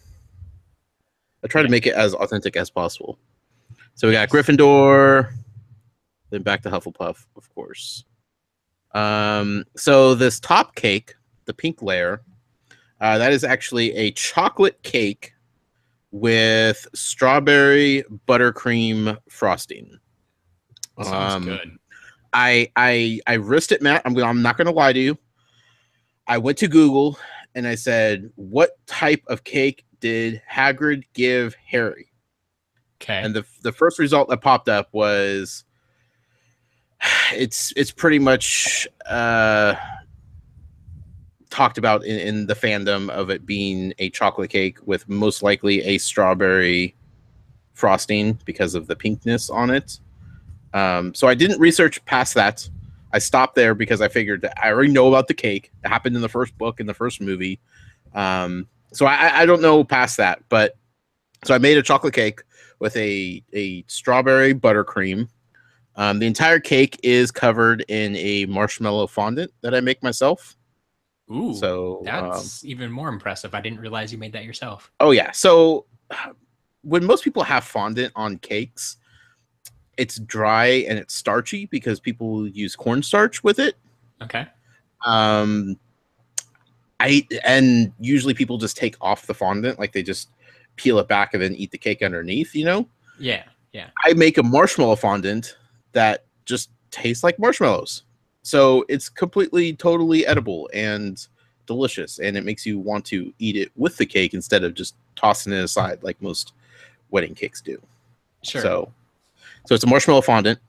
I try to make it as authentic as possible. So we got Gryffindor, then back to Hufflepuff, of course. So this top cake, the pink layer, that is actually a chocolate cake with strawberry buttercream frosting. Sounds good. I risked it, Matt. I'm not going to lie to you. I went to Google and I said, what type of cake did Hagrid give Harry? Okay. And the first result that popped up was it's pretty much talked about in the fandom of it being a chocolate cake with most likely a strawberry frosting because of the pinkness on it. So I didn't research past that. I stopped there because I figured that I already know about the cake. It happened in the first book, in the first movie. So I don't know past that. But so I made a chocolate cake with a strawberry buttercream. The entire cake is covered in a marshmallow fondant that I make myself. Ooh, so that's even more impressive. I didn't realize you made that yourself. Oh, yeah. So when most people have fondant on cakes, it's dry and it's starchy because people use cornstarch with it. Okay. And usually people just take off the fondant, like they just peel it back and then eat the cake underneath, Yeah. I make a marshmallow fondant that just tastes like marshmallows. So it's completely, totally edible and delicious, and it makes you want to eat it with the cake instead of just tossing it aside like most wedding cakes do. Sure. So it's a marshmallow fondant.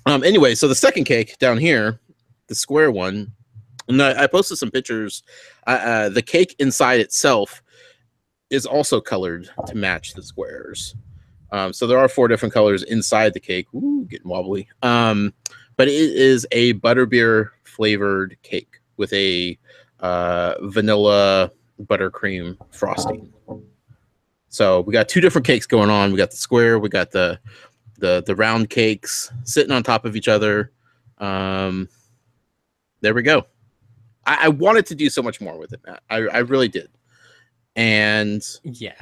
Anyway, so the second cake down here, the square one, and I posted some pictures. The cake inside itself is also colored to match the squares. So there are 4 different colors inside the cake. Ooh, getting wobbly. But it is a butterbeer flavored cake with a vanilla buttercream frosting. So we got 2 different cakes going on. We got the square. We got the round cakes sitting on top of each other. There we go. I wanted to do so much more with it, Matt. I really did. And yeah.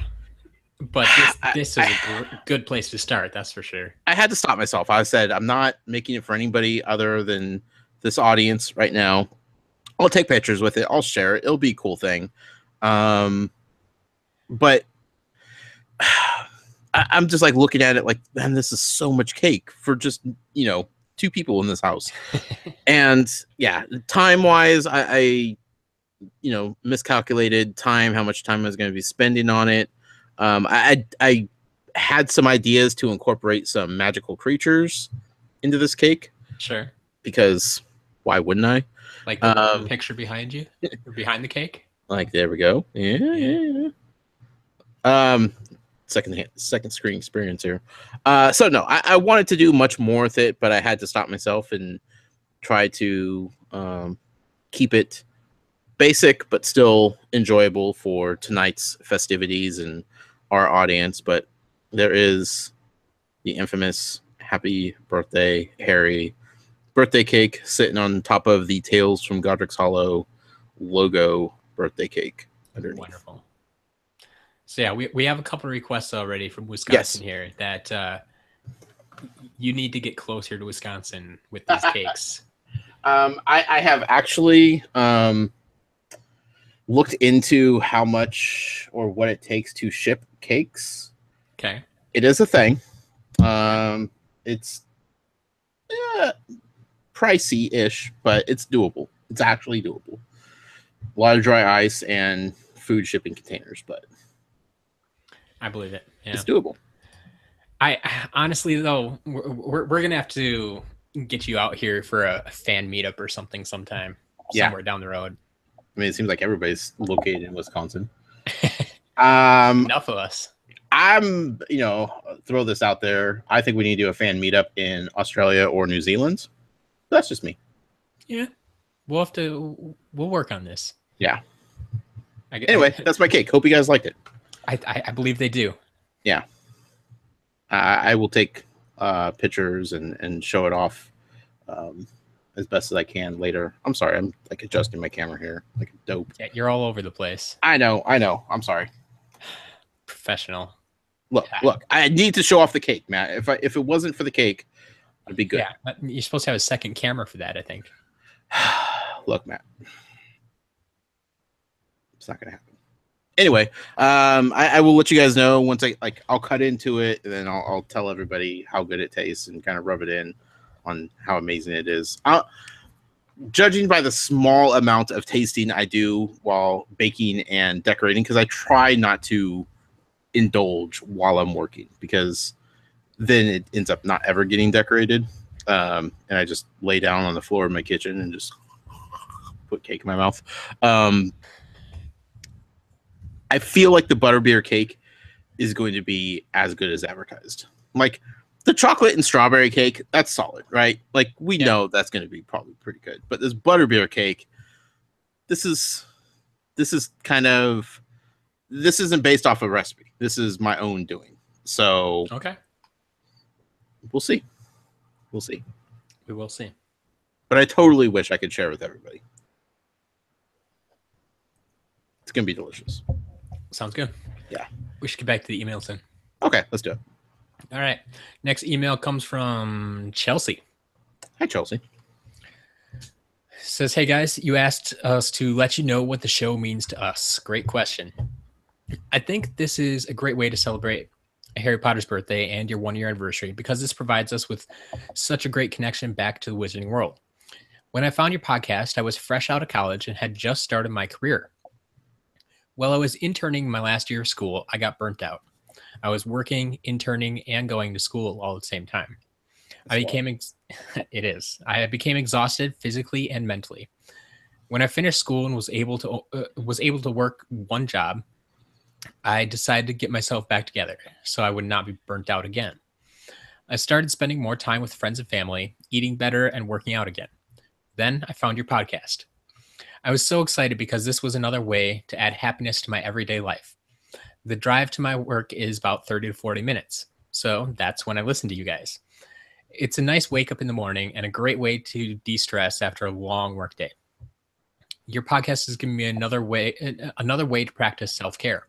But this is a good place to start, that's for sure. I had to stop myself. I said, I'm not making it for anybody other than this audience right now. I'll take pictures with it. I'll share it. It'll be a cool thing. But I'm just like looking at it like, man, this is so much cake for just, 2 people in this house. And yeah, time-wise, I miscalculated time, how much time I was going to be spending on it. I had some ideas to incorporate some magical creatures into this cake. Sure. Because why wouldn't I? Like the picture behind you? Or behind the cake? Like, there we go. Yeah. Second screen experience here. So no, I wanted to do much more with it, but I had to stop myself and try to keep it basic but still enjoyable for tonight's festivities and our audience. But there is the infamous happy birthday Harry birthday cake sitting on top of the Tales from Godric's Hollow logo birthday cake underneath. Wonderful. So yeah, we have a couple of requests already from Wisconsin here that you need to get closer to Wisconsin with these cakes. I have actually looked into how much or what it takes to ship cakes. Okay. It is a thing. It's pricey-ish, but it's doable. It's actually doable. A lot of dry ice and food shipping containers, but I believe it. Yeah. It's doable. I honestly though, we're gonna have to get you out here for a fan meetup or something sometime, somewhere down the road. I mean, it seems like everybody's located in Wisconsin. Um, Enough of us. I'm, throw this out there. I think we need to do a fan meetup in Australia or New Zealand. That's just me. Yeah, we'll work on this. Yeah. Anyway, that's my cake. Hope you guys liked it. I believe they do. Yeah. I will take pictures and show it off as best as I can later. I'm sorry. I'm like adjusting my camera here like a dope. Yeah, you're all over the place. I know. I'm sorry. Professional. Look. I need to show off the cake, Matt. If it wasn't for the cake, it'd be good. Yeah, you're supposed to have a second camera for that, I think. Look, Matt. It's not gonna happen. Anyway, I will let you guys know once I'll cut into it, and then I'll tell everybody how good it tastes and kind of rub it in on how amazing it is. Judging by the small amount of tasting I do while baking and decorating, because I try not to indulge while I'm working, because then it ends up not ever getting decorated. And I just lay down on the floor of my kitchen and just put cake in my mouth. I feel like the butterbeer cake is going to be as good as advertised. Like the chocolate and strawberry cake, that's solid, right? Like we know that's going to be probably pretty good. But this butterbeer cake, this isn't based off a recipe. This is my own doing. So okay, we'll see. We will see. But I totally wish I could share with everybody. It's gonna be delicious. Sounds good. Yeah. We should get back to the emails then. Okay, let's do it. All right. Next email comes from Chelsea. Hi, Chelsea. Says, hey guys, you asked us to let you know what the show means to us. Great question. I think this is a great way to celebrate Harry Potter's birthday and your 1-year anniversary, because this provides us with such a great connection back to the Wizarding world. When I found your podcast, I was fresh out of college and had just started my career. While I was interning my last year of school, I got burnt out. I was working, interning, and going to school all at the same time. I became exhausted physically and mentally. When I finished school and was able to work one job, I decided to get myself back together so I would not be burnt out again. I started spending more time with friends and family, eating better, and working out again. Then I found your podcast. I was so excited because this was another way to add happiness to my everyday life. The drive to my work is about 30 to 40 minutes, so that's when I listen to you guys. It's a nice wake up in the morning and a great way to de-stress after a long work day. Your podcast has given me another way to practice self-care.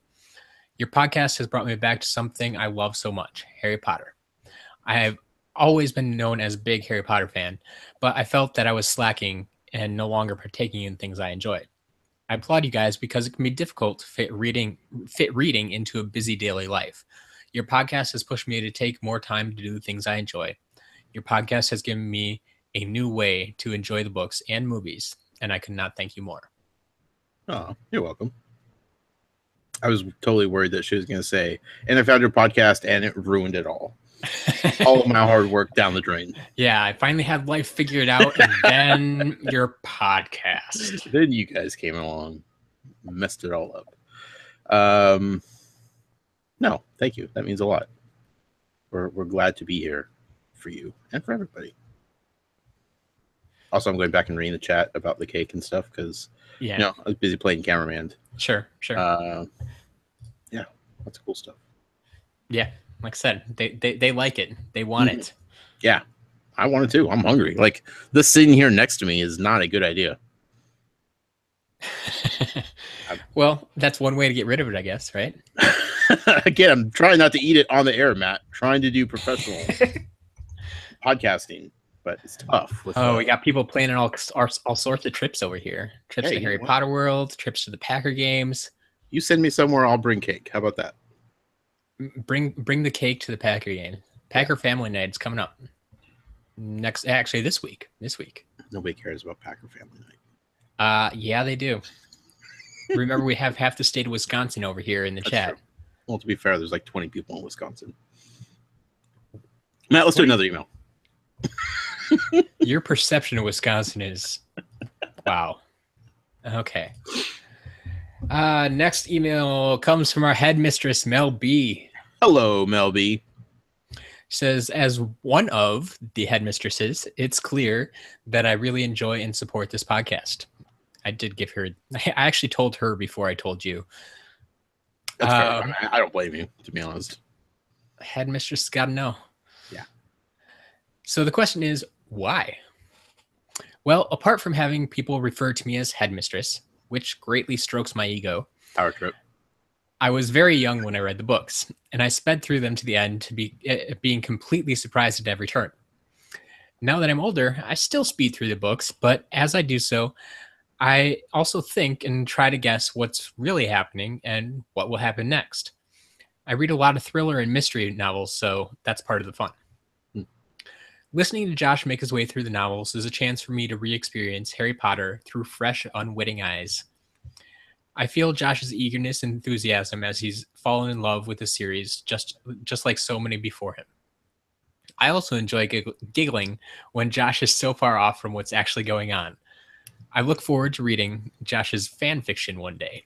Your podcast has brought me back to something I love so much, Harry Potter. I have always been known as a big Harry Potter fan, but I felt that I was slacking and no longer partaking in things I enjoyed. I applaud you guys because it can be difficult to fit reading into a busy daily life. Your podcast has pushed me to take more time to do the things I enjoy. Your podcast has given me a new way to enjoy the books and movies, and I could not thank you more. Oh, you're welcome. I was totally worried that she was going to say, and I found your podcast and it ruined it all. All of my hard work down the drain. Yeah, I finally had life figured out, and then your podcast. Then you guys came along, messed it all up. No, thank you. That means a lot. We're glad to be here for you and for everybody. Also, I'm going back and reading the chat about the cake and stuff because I was busy playing cameraman. Sure. Yeah, that's cool stuff. Yeah. Like I said, they like it. They want it. Yeah, I want it too. I'm hungry. Like this sitting here next to me is not a good idea. Well, that's one way to get rid of it, I guess, right? Again, I'm trying not to eat it on the air, Matt. Trying to do professional podcasting, but it's tough. We got people planning all sorts of trips over here. Trips to Harry Potter World, trips to the Packer games. You send me somewhere, I'll bring cake. How about that? Bring the cake to the Packer game. Packer Family Night is coming up this week. Nobody cares about Packer Family Night. Yeah, they do. Remember, we have half the state of Wisconsin over here in the chat. True. Well, to be fair, there's like 20 people in Wisconsin. Matt, let's do another email. Your perception of Wisconsin is wow. Okay. Next email comes from our headmistress, Mel B. Hello, Mel B. Says, as one of the headmistresses, it's clear that I really enjoy and support this podcast. I did give her, I actually told her before I told you. That's fair. I don't blame you, to be honest. Headmistress got to know. Yeah. So the question is, why? Well, apart from having people refer to me as headmistress, which greatly strokes my ego. Power trip. I was very young when I read the books, and I sped through them to the end to being completely surprised at every turn. Now that I'm older, I still speed through the books, but as I do so, I also think and try to guess what's really happening and what will happen next. I read a lot of thriller and mystery novels, so that's part of the fun. Listening to Josh make his way through the novels is a chance for me to re-experience Harry Potter through fresh, unwitting eyes. I feel Josh's eagerness and enthusiasm as he's fallen in love with the series, just like so many before him. I also enjoy giggling when Josh is so far off from what's actually going on. I look forward to reading Josh's fan fiction one day.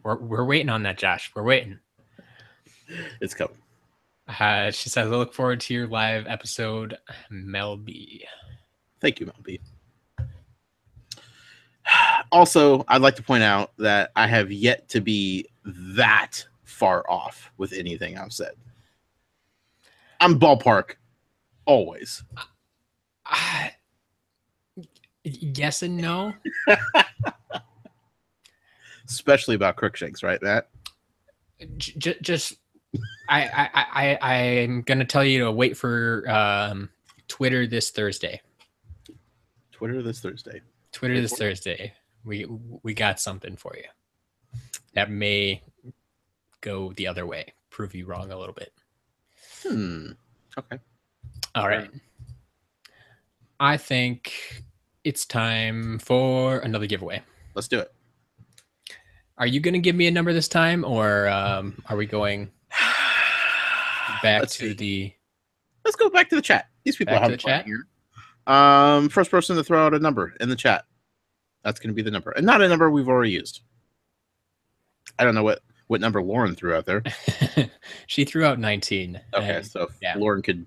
We're waiting on that, Josh. We're waiting. It's coming. She says, I look forward to your live episode, Mel B. Thank you, Mel B. Also, I'd like to point out that I have yet to be that far off with anything I've said. I'm ballpark always. Yes and no. Especially about Crookshanks, right, Matt? Just I'm gonna tell you to wait for Twitter this Thursday. Twitter this Thursday. We got something for you that may go the other way, prove you wrong a little bit. Okay. All right. I think it's time for another giveaway. Let's do it. Are you going to give me a number this time, or are we going back to the... Let's go back to the chat. These people have the chat here. First person to throw out a number in the chat. That's going to be the number. And not a number we've already used. I don't know what number Lauren threw out there. She threw out 19. Okay, so Lauren could,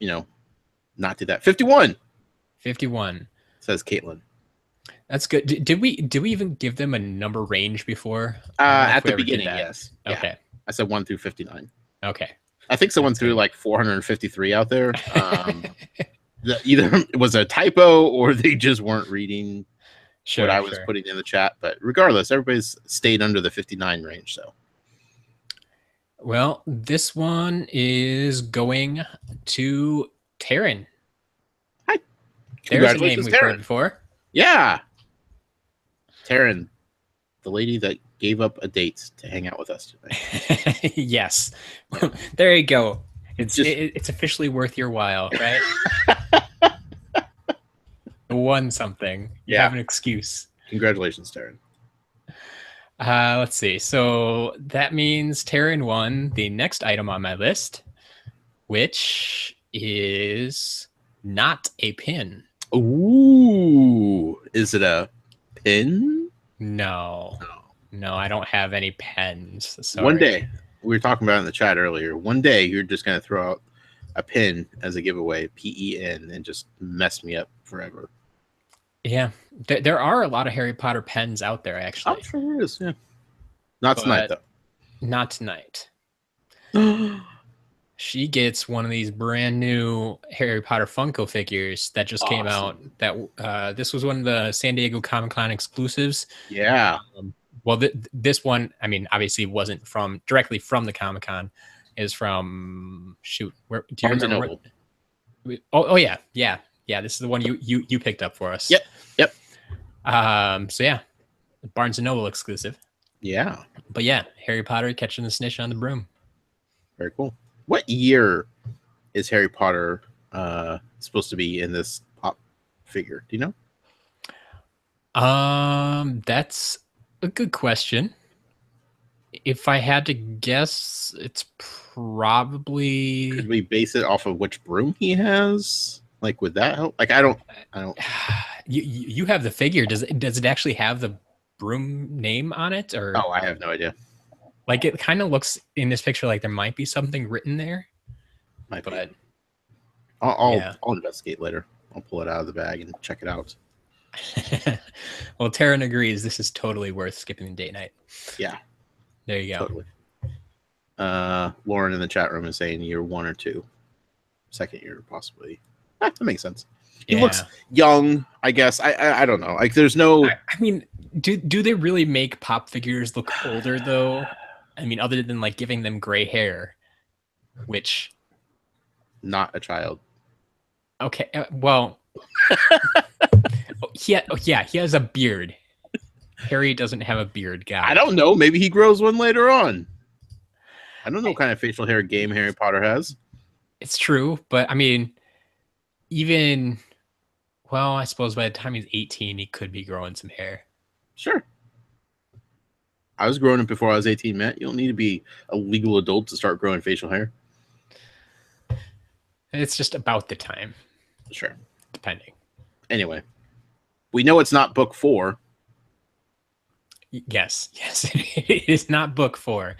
not do that. 51. 51. Says Caitlin. That's good. Did we even give them a number range before? At the beginning, yes. Okay. Yeah. I said 1 through 59. Okay. I think someone threw like 453 out there. Either it was a typo or they just weren't reading what I was putting in the chat. But regardless, everybody's stayed under the 59 range. So, well, this one is going to Taryn. Hi. There's a name we've heard before. Yeah. Taryn, the lady that gave up a date to hang out with us today. Yes. There you go. It's officially worth your while, right? Won something. You have an excuse. Congratulations, Taryn. Let's see. So that means Taryn won the next item on my list, which is not a pin. Ooh. Is it a pin? No, I don't have any pens. Sorry. One day, we were talking about it in the chat earlier. One day, you're just going to throw out a pin as a giveaway, PEN, and just mess me up forever. Yeah, there are a lot of Harry Potter pens out there, actually. Oh, sure there is, yeah. Not tonight, though. Not tonight. She gets one of these brand new Harry Potter Funko figures that just came out. That this was one of the San Diego Comic-Con exclusives. Yeah. Well, this one, I mean, obviously wasn't directly from the Comic-Con. Is from where do you remember? Oh yeah. This is the one you picked up for us. Yep. So yeah, Barnes and Noble exclusive. Yeah. But yeah, Harry Potter catching the snitch on the broom. Very cool. What year is Harry Potter supposed to be in this pop figure? Do you know? That's a good question. If I had to guess, it's probably. Could we base it off of which broom he has? Like, would that help? Like, I don't. You have the figure. Does it actually have the broom name on it, or? Oh, I have no idea. Like, it kind of looks in this picture like there might be something written there. Might but be. I'll investigate later. I'll pull it out of the bag and check it out. Well, Taryn agrees. This is totally worth skipping the date night. Yeah. There you go. Totally. Lauren in the chat room is saying year 1 or 2. Second year, possibly. That makes sense. He looks young, I guess. I don't know. Like, there's no. I mean, do they really make pop figures look older though? I mean, other than like giving them gray hair, which. Not a child. Okay, well. he has a beard. Harry doesn't have a beard, guy. I don't know. Maybe he grows one later on. I don't know what kind of facial hair game Harry Potter has. It's true, but I mean, I suppose by the time he's 18, he could be growing some hair. Sure. I was growing it before I was 18, Matt. You don't need to be a legal adult to start growing facial hair. It's just about the time. Sure. Depending. Anyway, we know it's not book 4. Yes, it is not book 4.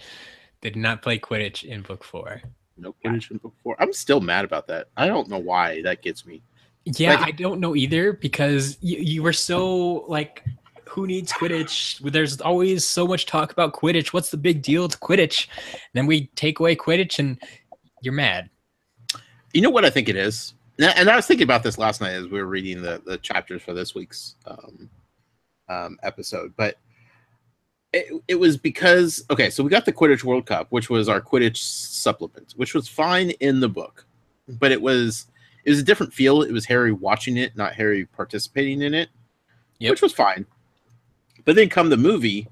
They did not play Quidditch in book 4. No Quidditch in book 4. I'm still mad about that. I don't know why that gets me. Yeah, I don't know either, because you were so like, who needs Quidditch? There's always so much talk about Quidditch. What's the big deal with Quidditch? And then we take away Quidditch and you're mad. You know what I think it is? And I was thinking about this last night as we were reading the chapters for this week's episode. But it was because, okay, so we got the Quidditch World Cup, which was our Quidditch supplement, which was fine in the book. But it was a different feel. It was Harry watching it, not Harry participating in it, which was fine. But then come the movie,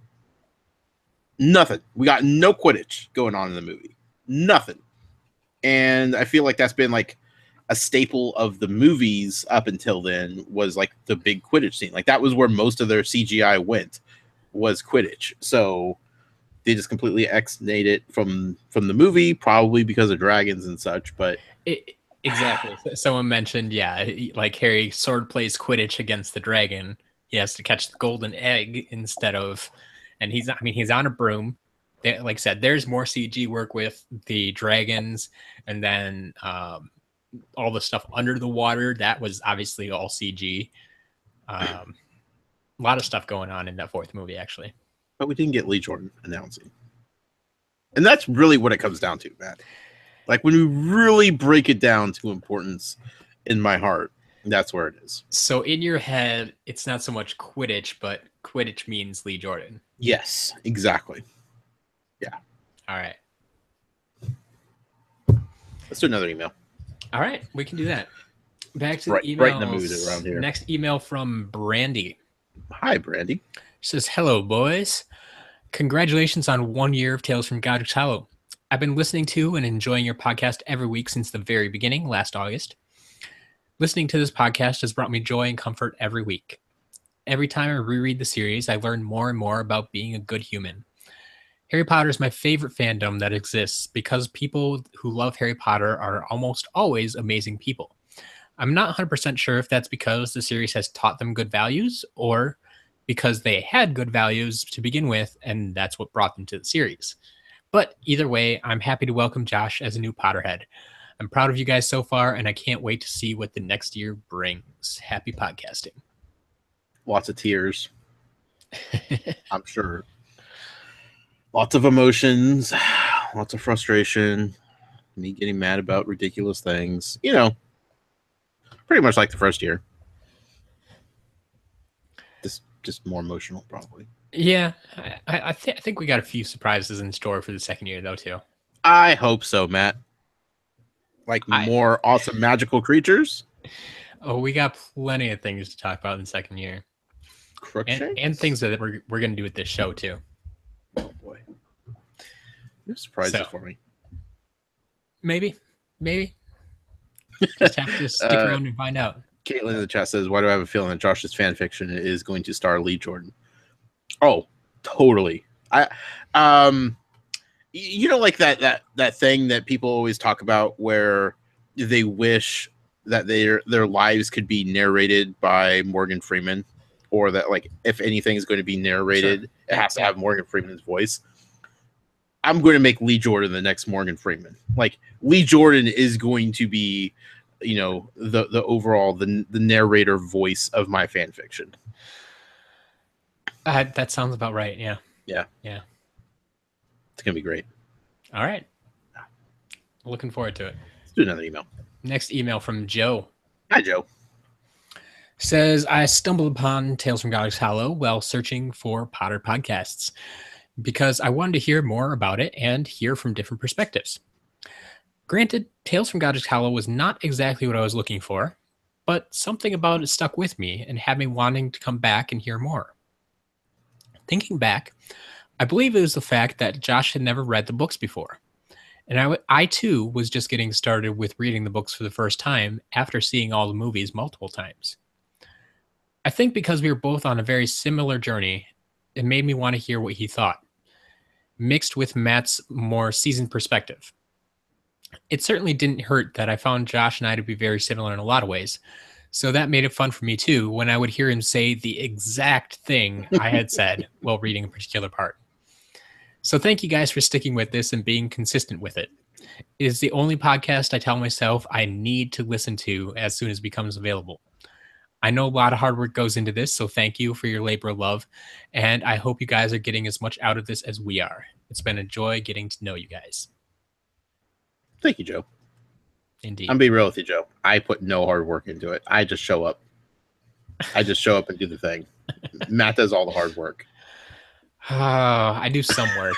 nothing. We got no Quidditch going on in the movie. Nothing. And I feel like that's been like a staple of the movies up until then, was like the big Quidditch scene. Like that was where most of their CGI went, was Quidditch. So they just completely ex-nate it from the movie, probably because of dragons and such. But exactly. Someone mentioned, like Harry sword plays Quidditch against the dragon. He has to catch the golden egg instead of, and he's on a broom. Like I said, there's more CG work with the dragons, and then all the stuff under the water, that was obviously all CG. A lot of stuff going on in that 4th movie, actually. But we didn't get Lee Jordan announcing. And that's really what it comes down to, Matt. Like, when we really break it down to importance in my heart, that's where it is. So in your head, it's not so much Quidditch, but Quidditch means Lee Jordan. Yes, exactly. Yeah. All right. Let's do another email. All right, we can do that. Back to the emails. Right in the mood around here. Next email from Brandy. Hi, Brandy. She says, "Hello, boys. Congratulations on 1 year of Tales from Godric's Hollow. I've been listening to and enjoying your podcast every week since the very beginning, last August. Listening to this podcast has brought me joy and comfort every week. Every time I reread the series, I learn more and more about being a good human. Harry Potter is my favorite fandom that exists because people who love Harry Potter are almost always amazing people. I'm not 100% sure if that's because the series has taught them good values or because they had good values to begin with and that's what brought them to the series. But either way, I'm happy to welcome Josh as a new Potterhead. I'm proud of you guys so far, and I can't wait to see what the next year brings. Happy podcasting." Lots of tears. I'm sure. Lots of emotions, lots of frustration, me getting mad about ridiculous things. You know, pretty much like the first year. Just more emotional, probably. Yeah, I think we got a few surprises in store for the second year, though, too. I hope so, Matt. Like more awesome magical creatures. Oh, we got plenty of things to talk about in the second year. And things that we're going to do with this show, too. Oh, boy. You have surprises for me. Maybe. Just have to stick around and find out. Caitlin in the chat says, "Why do I have a feeling that Josh's fan fiction is going to star Lee Jordan?" Oh, totally. You know, like that thing that people always talk about where they wish that their lives could be narrated by Morgan Freeman, or that like if anything is going to be narrated, it has to have Morgan Freeman's voice. I'm going to make Lee Jordan the next Morgan Freeman. Like Lee Jordan is going to be, you know, the overall the narrator voice of my fan fiction. That sounds about right. Yeah. Yeah. It's gonna be great. All right. Looking forward to it. Let's do another email. Next email from Joe. Hi, Joe. Says, I stumbled upon Tales from Godric's Hollow while searching for Potter podcasts because I wanted to hear more about it and hear from different perspectives. Granted, Tales from Godric's Hollow was not exactly what I was looking for, but something about it stuck with me and had me wanting to come back and hear more. Thinking back, I believe it was the fact that Josh had never read the books before. And I too was just getting started with reading the books for the first time after seeing all the movies multiple times. I think because we were both on a very similar journey, it made me want to hear what he thought, mixed with Matt's more seasoned perspective. It certainly didn't hurt that I found Josh and I to be very similar in a lot of ways, so that made it fun for me too when I would hear him say the exact thing I had said while reading a particular part. So thank you guys for sticking with this and being consistent with it. It is the only podcast I tell myself I need to listen to as soon as it becomes available. I know a lot of hard work goes into this, so thank you for your labor of love, and I hope you guys are getting as much out of this as we are. It's been a joy getting to know you guys. Thank you, Joe. Indeed. I'm being real with you, Joe. I put no hard work into it. I just show up. I just show up and do the thing. Matt does all the hard work. I do some work.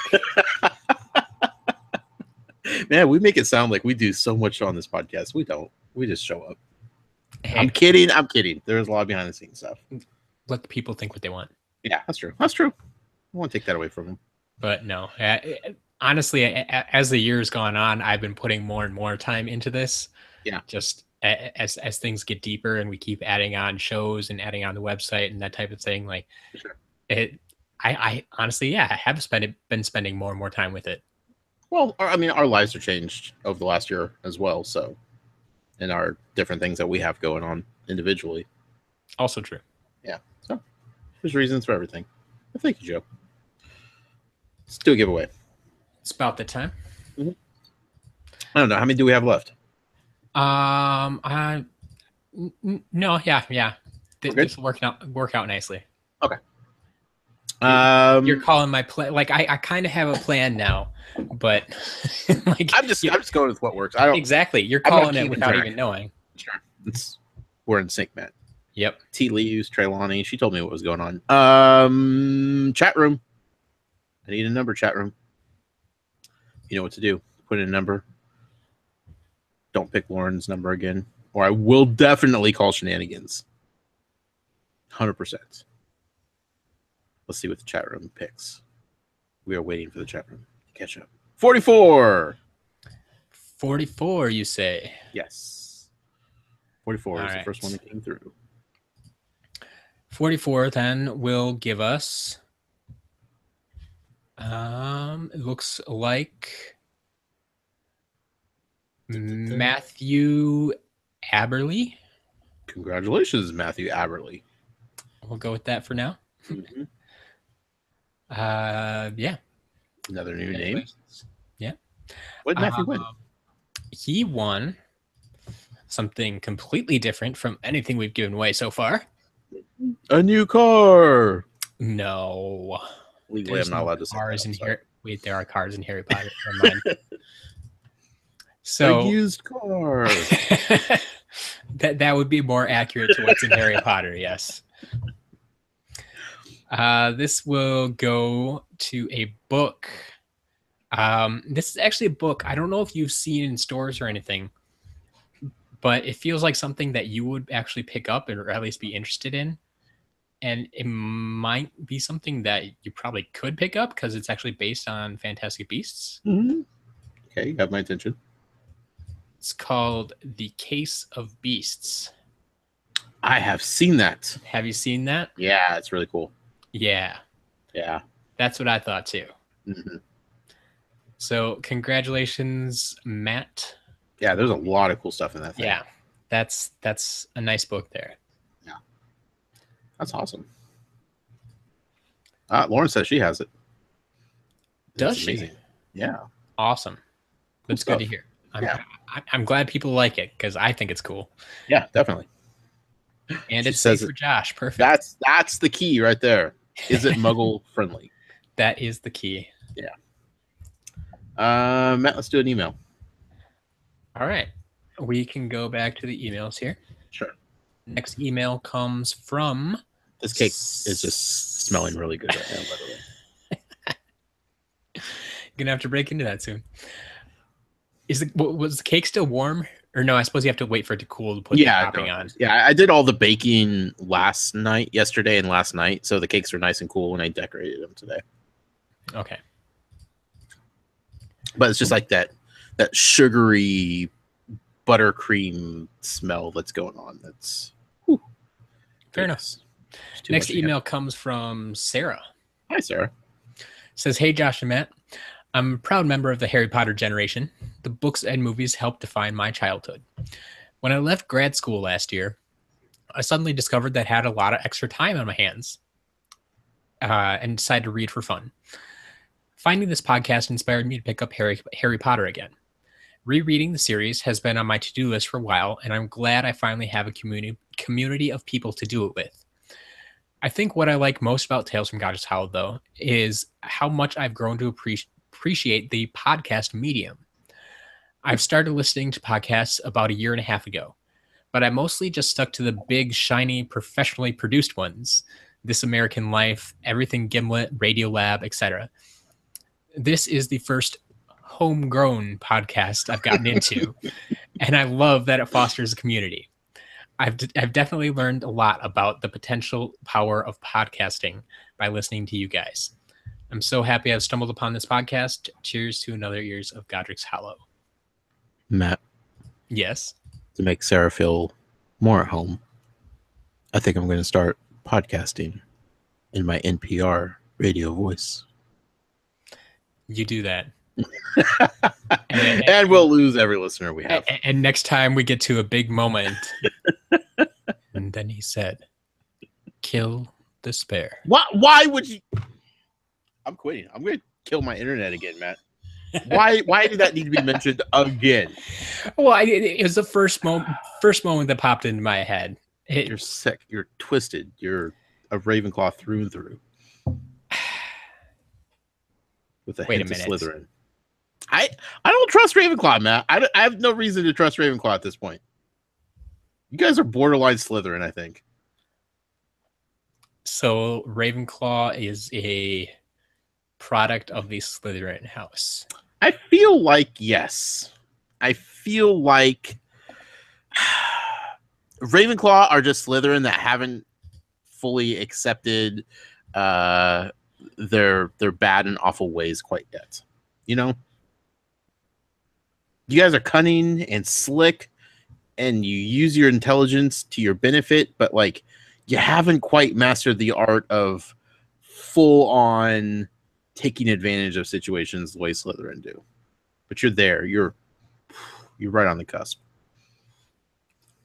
Man, we make it sound like we do so much on this podcast. We don't. We just show up. Hey, I'm kidding. There's a lot of behind the scenes stuff. let the people think what they want. Yeah, that's true. I won't take that away from them. But no, honestly, as the years gone on, I've been putting more and more time into this. Yeah. Just as things get deeper and we keep adding on shows and adding on the website and that type of thing, like sure. I honestly, I have been spending more and more time with it. Well, I mean, our lives have changed over the last year as well. So, and our different things that we have going on individually. Also true. Yeah. So there's reasons for everything. Well, thank you, Joe. Let's do a giveaway. It's about the time. Mm-hmm. I don't know. How many do we have left? No, yeah. This will work out nicely. Okay. You're calling my plan. Like I kind of have a plan now, but like I'm just going with what works. I don't exactly. You're calling it without even knowing. Sure. We're in sync, Matt. Yep. T. Leaves, Treylani. She told me what was going on. Chat room. I need a number, chat room. You know what to do. Put in a number. Don't pick Lauren's number again, or I will definitely call shenanigans. 100%. Let's see what the chat room picks. We are waiting for the chat room to catch up. 44. 44, you say? Yes. 44 is the first one that came through. 44 then will give us. It looks like Matthew Aberley. Congratulations, Matthew Aberley. We'll go with that for now. Mm-hmm. Yeah. Another new name. Yeah. What did Matthew win? He won something completely different from anything we've given away so far. A new car. No. Legally, I'm not allowed to say cars in here. Wait, there are cars in Harry Potter. Never mind. So a used car. that would be more accurate to what's in Harry Potter. Yes. This will go to a book. This is actually a book. I don't know if you've seen in stores or anything, but it feels like something that you would actually pick up or at least be interested in. And it might be something that you probably could pick up because it's actually based on Fantastic Beasts. Mm-hmm. Okay, you got my attention. It's called The Case of Beasts. I have seen that. Have you seen that? Yeah, it's really cool. Yeah. Yeah. That's what I thought too. Mm-hmm. So congratulations, Matt. Yeah, there's a lot of cool stuff in that thing. Yeah, that's a nice book there. Yeah, that's awesome. Lauren says she has it. Does she? Yeah. Awesome. That's good to hear. I'm glad people like it because I think it's cool. Yeah, definitely. And it's safe for Josh. Perfect. That's the key right there. Is it Muggle friendly? That is the key. Yeah. Matt, let's do an email. All right. We can go back to the emails here. Sure. Next email comes from... This cake is just smelling really good right now, by the way. You're going to have to break into that soon. Was the cake still warm? Or no, I suppose you have to wait for it to cool to put the topping on. Yeah, I did all the baking yesterday and last night, so the cakes are nice and cool when I decorated them today. Okay. But it's just like that sugary buttercream smell that's going on. That's fair enough. Next email comes from Sarah. Hi, Sarah. Says, hey, Josh and Matt. I'm a proud member of the Harry Potter generation. The books and movies helped define my childhood. When I left grad school last year, I suddenly discovered that I had a lot of extra time on my hands and decided to read for fun. Finding this podcast inspired me to pick up Harry Potter again. Rereading the series has been on my to-do list for a while, and I'm glad I finally have a community of people to do it with. I think what I like most about Tales from Godric's Hollow, though, is how much I've grown to appreciate the podcast medium. I've started listening to podcasts about a year and a half ago, but I mostly just stuck to the big, shiny, professionally produced ones. This American Life, Everything Gimlet, Radiolab, etc. This is the first homegrown podcast I've gotten into, and I love that it fosters a community. I've definitely learned a lot about the potential power of podcasting by listening to you guys. I'm so happy I've stumbled upon this podcast. Cheers to another years of Godric's Hollow. Matt. Yes? To make Sarah feel more at home, I think I'm going to start podcasting in my NPR radio voice. You do that. and we'll lose every listener we have. And next time we get to a big moment. And then he said, kill despair. Why would you? I'm quitting. I'm going to kill my internet again, Matt. Why did that need to be mentioned again? Well, it was the first moment that popped into my head. You're sick. You're twisted. You're a Ravenclaw through and through. With a hint of Slytherin. I don't trust Ravenclaw, Matt. I have no reason to trust Ravenclaw at this point. You guys are borderline Slytherin, I think. So Ravenclaw is a product of the Slytherin house. I feel like yes. I feel like Ravenclaw are just Slytherin that haven't fully accepted their bad and awful ways quite yet. You know? You guys are cunning and slick and you use your intelligence to your benefit, but like you haven't quite mastered the art of full on taking advantage of situations the way Slytherin do. But you're there. You're right on the cusp.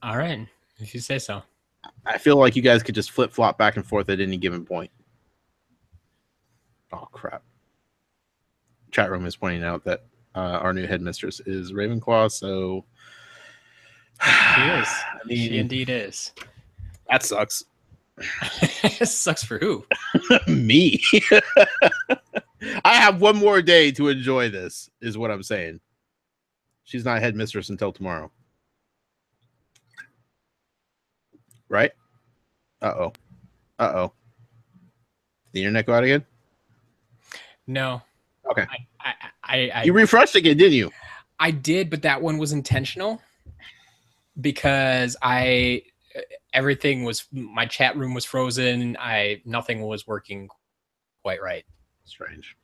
All right. If you say so. I feel like you guys could just flip-flop back and forth at any given point. Oh, crap. Chat room is pointing out that our new headmistress is Ravenclaw, so... She is. I mean, she indeed is. That sucks. Sucks for who? Me. I have one more day to enjoy this, is what I'm saying. She's not headmistress until tomorrow. Right? Uh-oh. Uh-oh. Did the internet go out again? No. Okay. I you refreshed again, didn't you? I did, but that one was intentional because everything was, my chat room was frozen. Nothing was working quite right. Strange.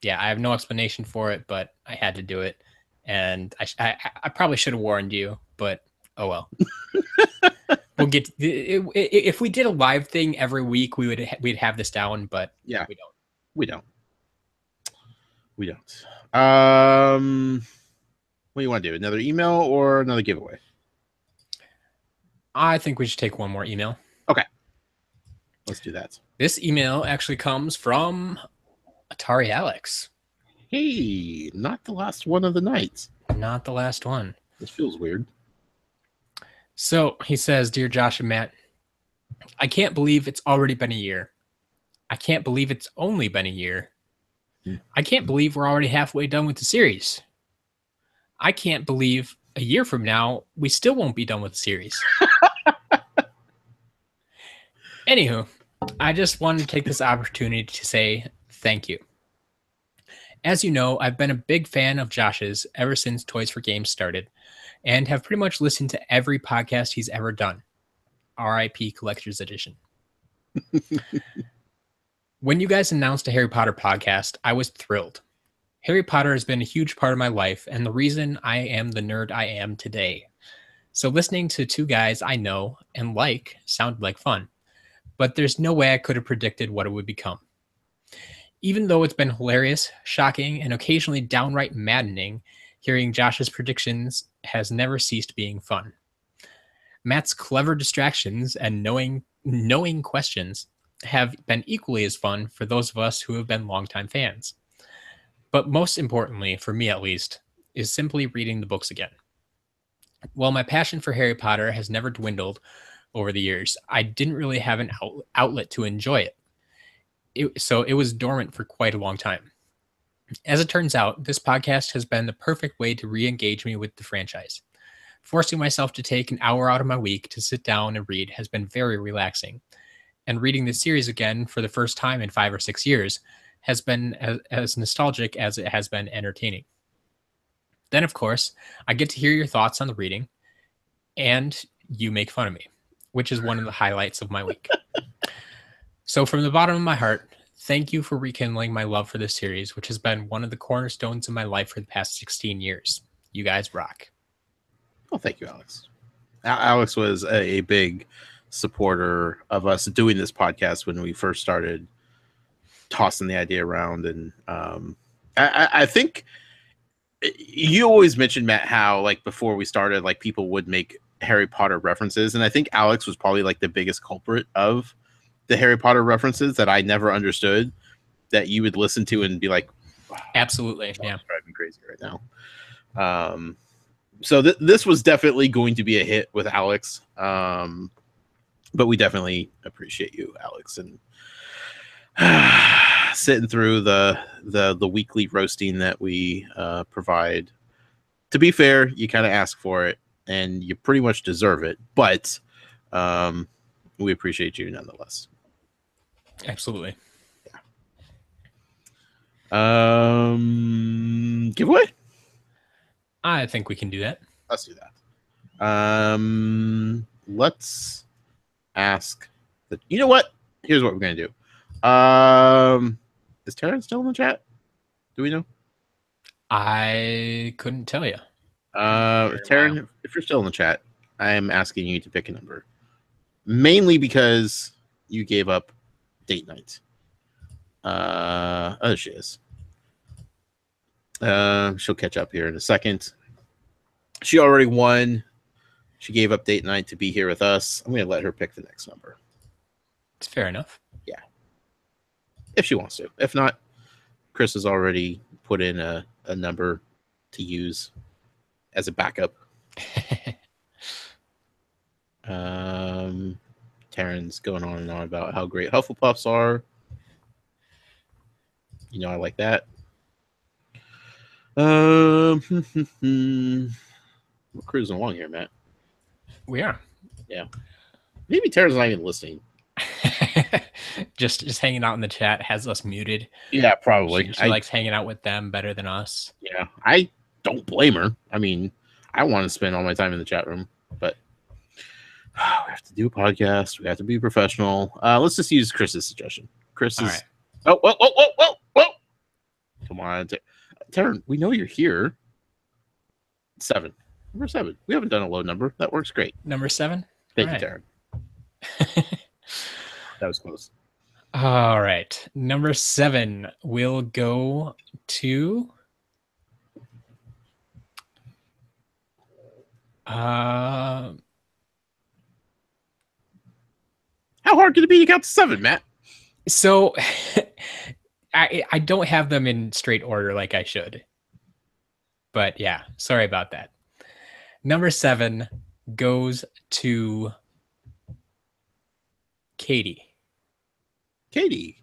Yeah, I have no explanation for it, but I had to do it. And I probably should have warned you, but oh well. We'll get if we did a live thing every week, we'd have this down, but yeah, we don't. We don't. What do you want to do? Another email or another giveaway? I think we should take one more email. Okay. Let's do that. This email actually comes from Atari Alex. Hey, not the last one of the night. Not the last one. This feels weird. So he says, Dear Josh and Matt, I can't believe it's already been a year. I can't believe it's only been a year. I can't believe we're already halfway done with the series. I can't believe a year from now, we still won't be done with the series. Anywho, I just wanted to take this opportunity to say thank you. As you know, I've been a big fan of Josh's ever since Toys for Games started, and have pretty much listened to every podcast he's ever done. RIP Collector's Edition. When you guys announced a Harry Potter podcast, I was thrilled. Harry Potter has been a huge part of my life and the reason I am the nerd I am today. So listening to two guys I know and like sounded like fun, but there's no way I could have predicted what it would become. Even though it's been hilarious, shocking, and occasionally downright maddening, hearing Josh's predictions has never ceased being fun. Matt's clever distractions and knowing questions have been equally as fun for those of us who have been longtime fans. But most importantly, for me at least, is simply reading the books again. While my passion for Harry Potter has never dwindled over the years, I didn't really have an outlet to enjoy it. So it was dormant for quite a long time. As it turns out, this podcast has been the perfect way to re-engage me with the franchise. Forcing myself to take an hour out of my week to sit down and read has been very relaxing. And reading the series again for the first time in 5 or 6 years has been as nostalgic as it has been entertaining. Then, of course, I get to hear your thoughts on the reading, and you make fun of me, which is one of the highlights of my week. So from the bottom of my heart, thank you for rekindling my love for this series, which has been one of the cornerstones of my life for the past 16 years. You guys rock. Well, thank you, Alex. Alex was a big supporter of us doing this podcast when we first started tossing the idea around. And I think you always mentioned, Matt, how like before we started, like people would make Harry Potter references. And I think Alex was probably like the biggest culprit of the Harry Potter references that I never understood, that you would listen to and be like, wow, absolutely. Yeah. Driving me crazy right now. So this was definitely going to be a hit with Alex. But we definitely appreciate you, Alex, and sitting through the weekly roasting that we provide. To be fair, you kind of ask for it, and you pretty much deserve it. But we appreciate you nonetheless. Absolutely. Yeah. Giveaway? I think we can do that. Let's do that. Let's ask the. You know what? Here's what we're gonna do. Is Taryn still in the chat? Do we know? I couldn't tell you. Taryn, if you're still in the chat, I am asking you to pick a number. Mainly because you gave up date night. Oh, she is. She'll catch up here in a second. She already won. She gave up date night to be here with us. I'm going to let her pick the next number. It's fair enough. Yeah. If she wants to. If not, Chris has already put in a number to use as a backup. Taryn's going on and on about how great Hufflepuffs are. You know, I like that. We're cruising along here, Matt. We are. Yeah. Maybe Taryn's not even listening. just hanging out in the chat, has us muted. Yeah, probably. She likes hanging out with them better than us. Yeah, I don't blame her. I mean, I want to spend all my time in the chat room, but we have to do a podcast. We have to be professional. Let's just use Chris's suggestion. Chris is. Right. Whoa. Come on, Taryn. We know you're here. 7. Number 7. We haven't done a low number. That works great. Number 7. Thank you, Taryn. That was close. All right. Number 7 will go to How hard could it be to count to 7, Matt? so I don't have them in straight order like I should. But yeah, sorry about that. Number 7 goes to Katie. Katie.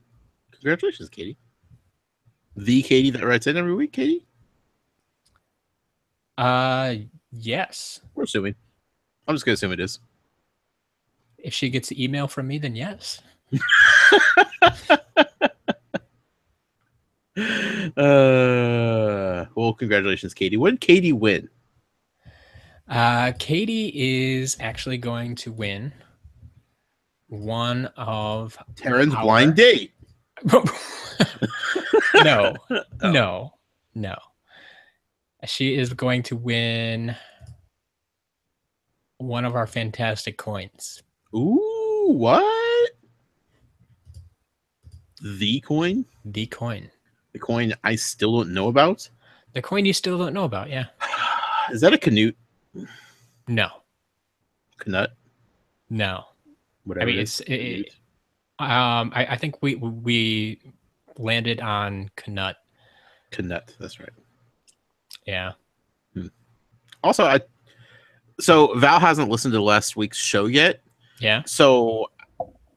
Congratulations, Katie. The Katie that writes in every week, Katie? Yes. We're assuming. I'm just going to assume it is. If she gets an email from me, then yes. Well, congratulations, Katie. What did Katie win? Katie is actually going to win one of Taryn's blind date. No. She is going to win one of our fantastic coins. Ooh, what? The coin? The coin. The coin I still don't know about? The coin you still don't know about, yeah. Is that a Canute? No. Canut? No. Whatever. I mean, I think we landed on Canut. Canut, that's right. Yeah. Also, so Val hasn't listened to last week's show yet. Yeah. So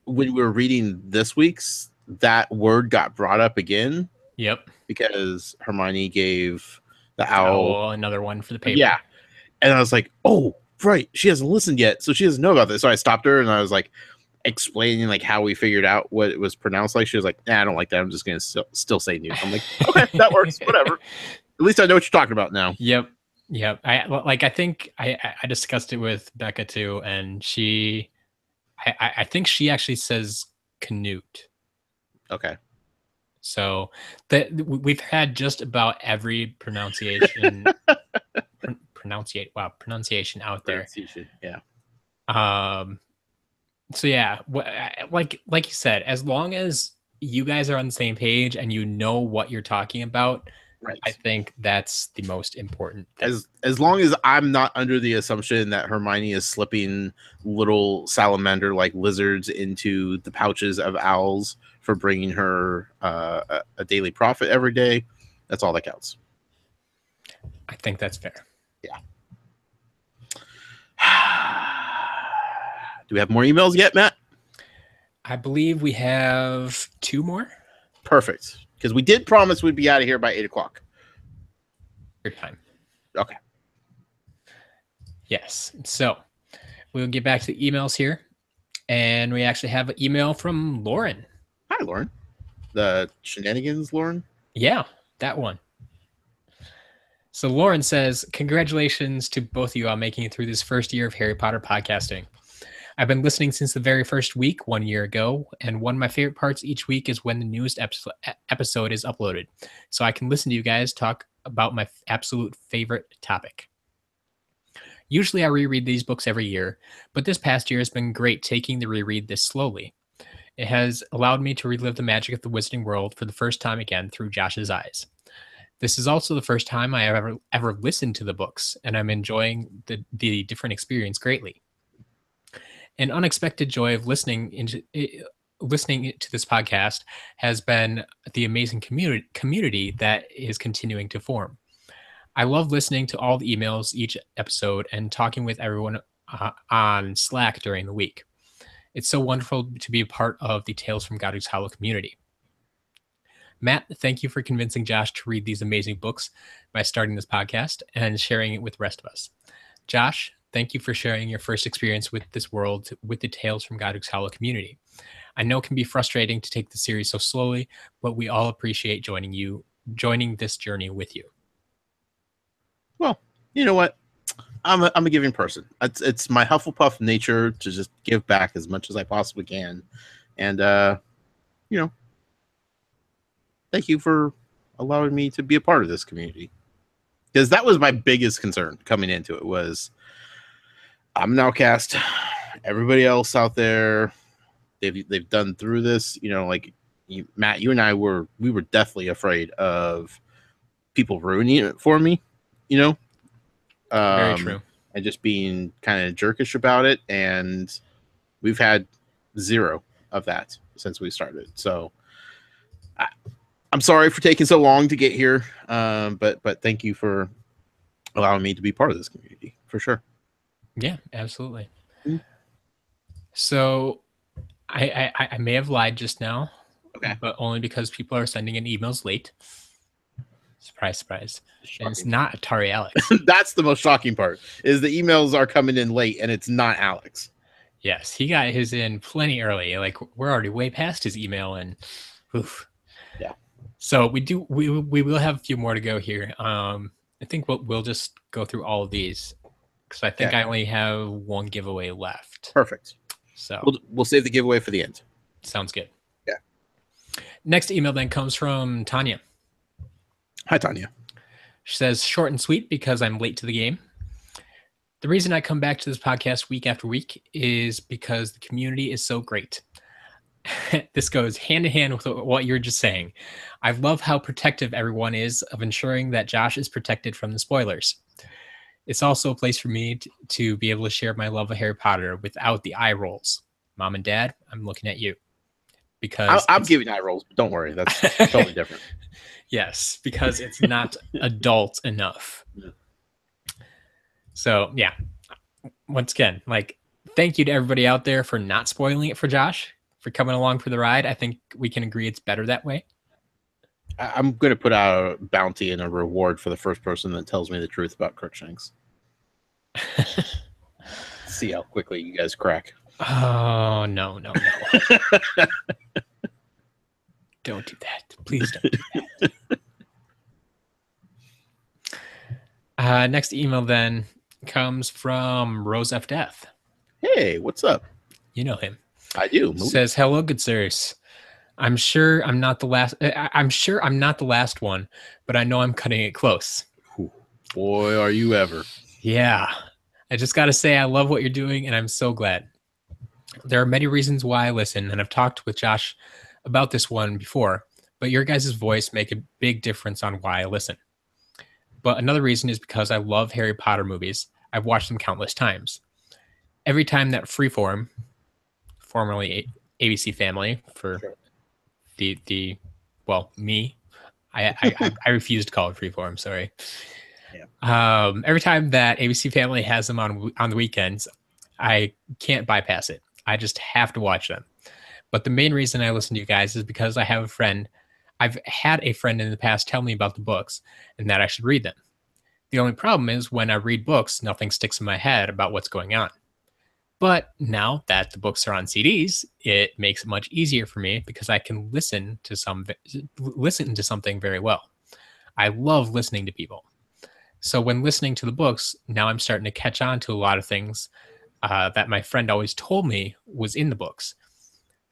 when we were reading this week's, that word got brought up again. Yep. Because Hermione gave the owl another one for the paper. Yeah. And I was like, oh, right. She hasn't listened yet. So she doesn't know about this. So I stopped her and I was like explaining like how we figured out what it was pronounced like. She was like, nah, I don't like that. I'm just going to still say Newt. I'm like, okay, that works. Whatever. At least I know what you're talking about now. Yep. I think I discussed it with Becca too. And I think she actually says Canute. Okay. So we've had just about every pronunciation pronunciation out there. Yeah. So yeah, like you said, as long as you guys are on the same page and you know what you're talking about, right. I think that's the most important thing. As long as I'm not under the assumption that Hermione is slipping little salamander like lizards into the pouches of owls for bringing her a daily profit every day, that's all that counts. I think that's fair. Yeah. Do we have more emails yet, Matt? I believe we have 2 more. Perfect. Because we did promise we'd be out of here by 8 o'clock. Your time. Okay. Yes. So we'll get back to the emails here. And we actually have an email from Lauren. Hi, Lauren. The shenanigans, Lauren? Yeah, that one. So Lauren says, congratulations to both of you on making it through this first year of Harry Potter podcasting. I've been listening since the very first week 1 year ago, and one of my favorite parts each week is when the newest episode is uploaded, so I can listen to you guys talk about my absolute favorite topic. Usually I reread these books every year, but this past year has been great taking the reread this slowly. It has allowed me to relive the magic of the Wizarding World for the first time again through Josh's eyes. This is also the first time I have ever listened to the books, and I'm enjoying the different experience greatly. An unexpected joy of listening to this podcast has been the amazing community that is continuing to form. I love listening to all the emails each episode and talking with everyone on Slack during the week. It's so wonderful to be a part of the Tales from Godric's Hollow community. Matt, thank you for convincing Josh to read these amazing books by starting this podcast and sharing it with the rest of us. Josh, thank you for sharing your first experience with this world with the Tales from Godric's Hollow community. I know it can be frustrating to take the series so slowly, but we all appreciate joining this journey with you. Well, you know what? I'm a giving person. It's my Hufflepuff nature to just give back as much as I possibly can. And, thank you for allowing me to be a part of this community. Because that was my biggest concern coming into it was I'm an outcast. Everybody else out there they've done through this. You know, like Matt, you and I were deathly afraid of people ruining it for me. You know, Very true. and just being kind of jerkish about it, and we've had zero of that since we started. So I'm sorry for taking so long to get here, but thank you for allowing me to be part of this community for sure. Yeah, absolutely. Mm-hmm. So I may have lied just now, okay, but only because people are sending in emails late. Surprise, surprise. And it's not Atari Alex. That's the most shocking part, is the emails are coming in late and it's not Alex. Yes, he got his in plenty early. Like, we're already way past his email, and oof. Yeah. So we will have a few more to go here. I think we'll just go through all of these, because I think I only have one giveaway left. Perfect. So we'll save the giveaway for the end. Sounds good. Yeah. Next email then comes from Tanya. Hi, Tanya. She says, short and sweet because I'm late to the game. The reason I come back to this podcast week after week is because the community is so great. This goes hand in hand with what you're just saying. I love how protective everyone is of ensuring that Josh is protected from the spoilers. It's also a place for me to be able to share my love of Harry Potter without the eye rolls. Mom and Dad, I'm looking at you. Because I'm giving eye rolls, but don't worry. That's totally different. Yes, because it's not adult enough. Yeah. So, yeah. Once again, like, thank you to everybody out there for not spoiling it for Josh, for coming along for the ride. I think we can agree it's better that way. I'm going to put out a bounty and a reward for the first person that tells me the truth about Crookshanks. See how quickly you guys crack. Oh, no. Don't do that. Please don't do that. Next email then comes from Rose F. Death. Hey, what's up? You know him. I do. Says, hello, good sirs. I'm sure I'm not the last one, but I know I'm cutting it close. Boy, are you ever. Yeah. I just got to say, I love what you're doing, and I'm so glad. There are many reasons why I listen, and I've talked with Josh about this one before, but your guys' voice make a big difference on why I listen. But another reason is because I love Harry Potter movies. I've watched them countless times. Every time that Freeform, formerly ABC Family for me, I refuse to call it Freeform, sorry. Yeah. Every time that ABC Family has them on the weekends, I can't bypass it. I just have to watch them. But the main reason I listen to you guys is because I have a friend. I've had a friend in the past tell me about the books and that I should read them. The only problem is when I read books, nothing sticks in my head about what's going on. But now that the books are on CDs, it makes it much easier for me because I can listen to something very well. I love listening to people. So when listening to the books, now I'm starting to catch on to a lot of things that my friend always told me was in the books.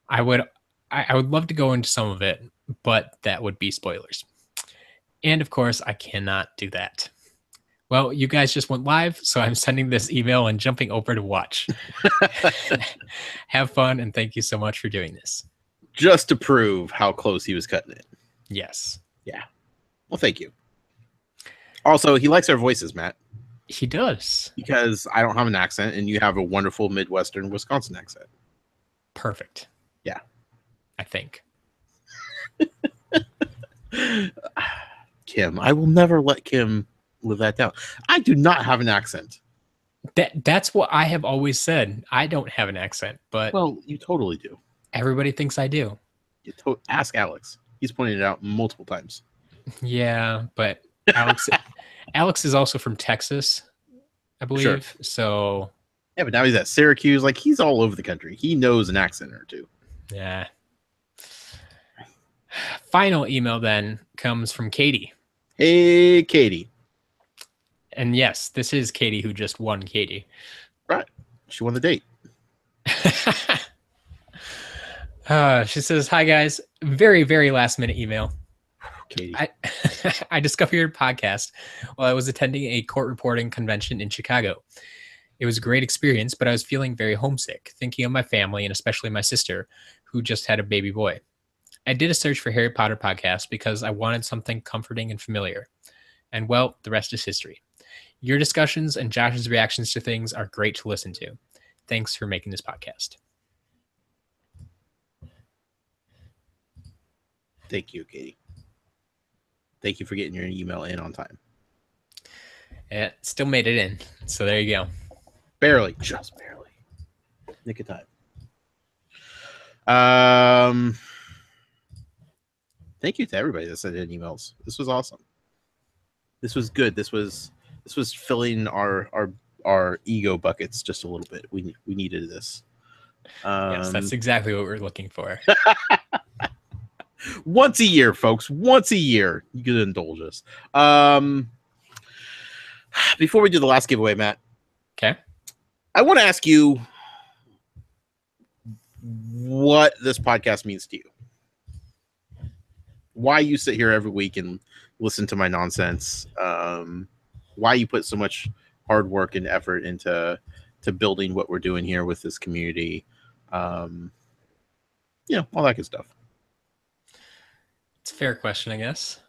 I would love to go into some of it, but that would be spoilers. And of course, I cannot do that. Well, you guys just went live, so I'm sending this email and jumping over to watch. Have fun, and thank you so much for doing this. Just to prove how close he was cutting it. Yes. Yeah. Well, thank you. Also, he likes our voices, Matt. He does. Because I don't have an accent, and you have a wonderful Midwestern Wisconsin accent. Perfect. Yeah. I think. Kim. I will never let Kim live that down. I do not have an accent. That's what I have always said. I don't have an accent, but well, you totally do. Everybody thinks I do. Ask Alex. He's pointed it out multiple times. Yeah, but Alex is also from Texas, I believe. Sure. So yeah, but now he's at Syracuse. Like, he's all over the country. He knows an accent or two. Yeah. Final email then comes from Katie. Hey, Katie. And yes, this is Katie who just won Katie. Right. She won the date. She says, hi, guys. Very, very last minute email. Katie. I discovered your podcast while I was attending a court reporting convention in Chicago. It was a great experience, but I was feeling very homesick, thinking of my family and especially my sister, who just had a baby boy. I did a search for Harry Potter podcast because I wanted something comforting and familiar. And well, the rest is history. Your discussions and Josh's reactions to things are great to listen to. Thanks for making this podcast. Thank you, Katie. Thank you for getting your email in on time. It still made it in. So there you go. Barely, just barely. Nick of time. Thank you to everybody that sent in emails. This was awesome. This was good. This was filling our ego buckets just a little bit. We needed this. Yes, that's exactly what we're looking for. Once a year, folks. Once a year, you can indulge us. Before we do the last giveaway, Matt. Okay. I want to ask you what this podcast means to you. Why you sit here every week and listen to my nonsense. Why you put so much hard work and effort into building what we're doing here with this community. All that good stuff. It's a fair question, I guess.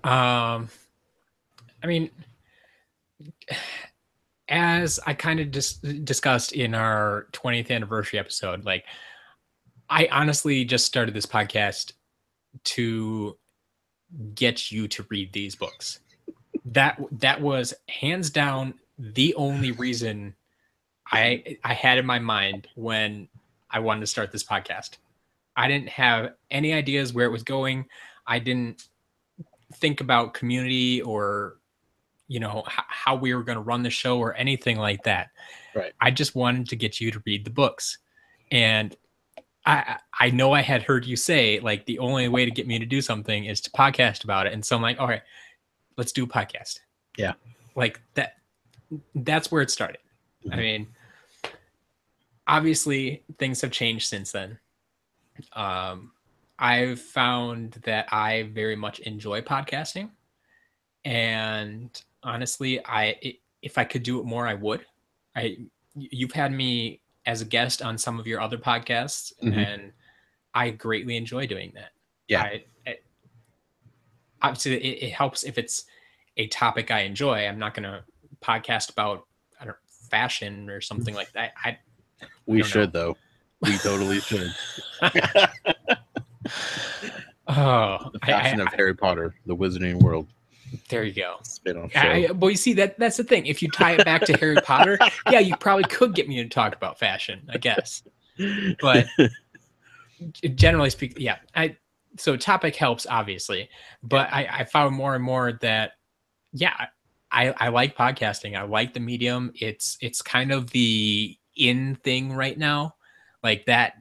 I mean, as I kind of discussed in our 20th anniversary episode, like, I honestly just started this podcast to get you to read these books. That was hands down the only reason I had in my mind when I wanted to start this podcast. I didn't have any ideas where it was going. I didn't think about community or, how we were going to run the show or anything like that. Right. I just wanted to get you to read the books. And I know I had heard you say, like, the only way to get me to do something is to podcast about it. And so I'm like, all right, let's do a podcast. Yeah. Like that's where it started. Mm-hmm. I mean, obviously things have changed since then. I've found that I very much enjoy podcasting, and honestly, if I could do it more, I would. You've had me as a guest on some of your other podcasts, mm-hmm. and I greatly enjoy doing that. Yeah. Obviously, it helps if it's a topic I enjoy. I'm not going to podcast about fashion or something like that. We should, though. We totally should. The fashion of Harry Potter, the Wizarding World. There you go. Spin-off show. But you see, that's the thing. If you tie it back to Harry Potter, yeah, you probably could get me to talk about fashion, I guess. But generally speaking, yeah. So topic helps, obviously. But I found more and more that, yeah, I like podcasting. I like the medium. It's kind of the in thing right now. Like that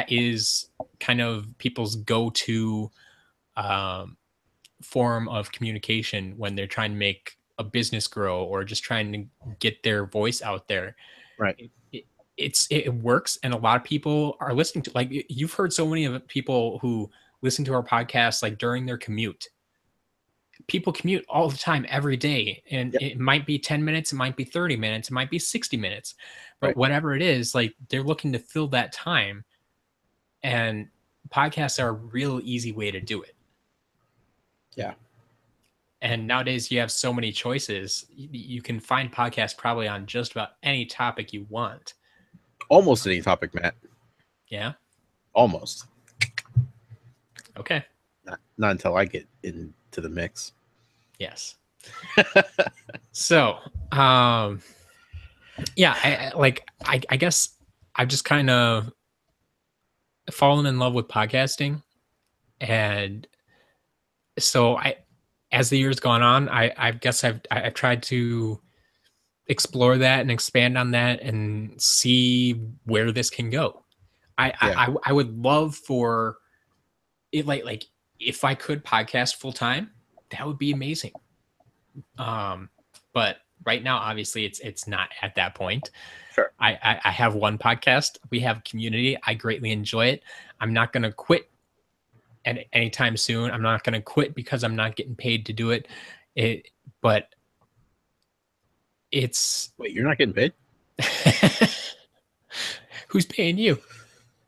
is kind of people's go-to form of communication when they're trying to make a business grow or just trying to get their voice out there. Right. It works, and a lot of people are listening to, like, you've heard so many of people who listen to our podcast like during their commute. People commute all the time, every day, and It might be 10 minutes, it might be 30 minutes, it might be 60 minutes, but whatever it is, like, they're looking to fill that time, and podcasts are a real easy way to do it. Yeah. And nowadays you have so many choices. You can find podcasts probably on just about any topic you want. Almost any topic, Matt. Yeah. Almost. Okay. Not until I get into the mix. Yes. So, yeah, I guess I've just kind of fallen in love with podcasting, and so as the years gone on, I guess I've tried to explore that and expand on that and see where this can go. I would love for it, like if I could podcast full time, that would be amazing. But right now, obviously, it's not at that point. Sure. I have one podcast. We have a community. I greatly enjoy it. I'm not going to quit at any time soon. I'm not going to quit because I'm not getting paid to do it. But it's... Wait, you're not getting paid? Who's paying you?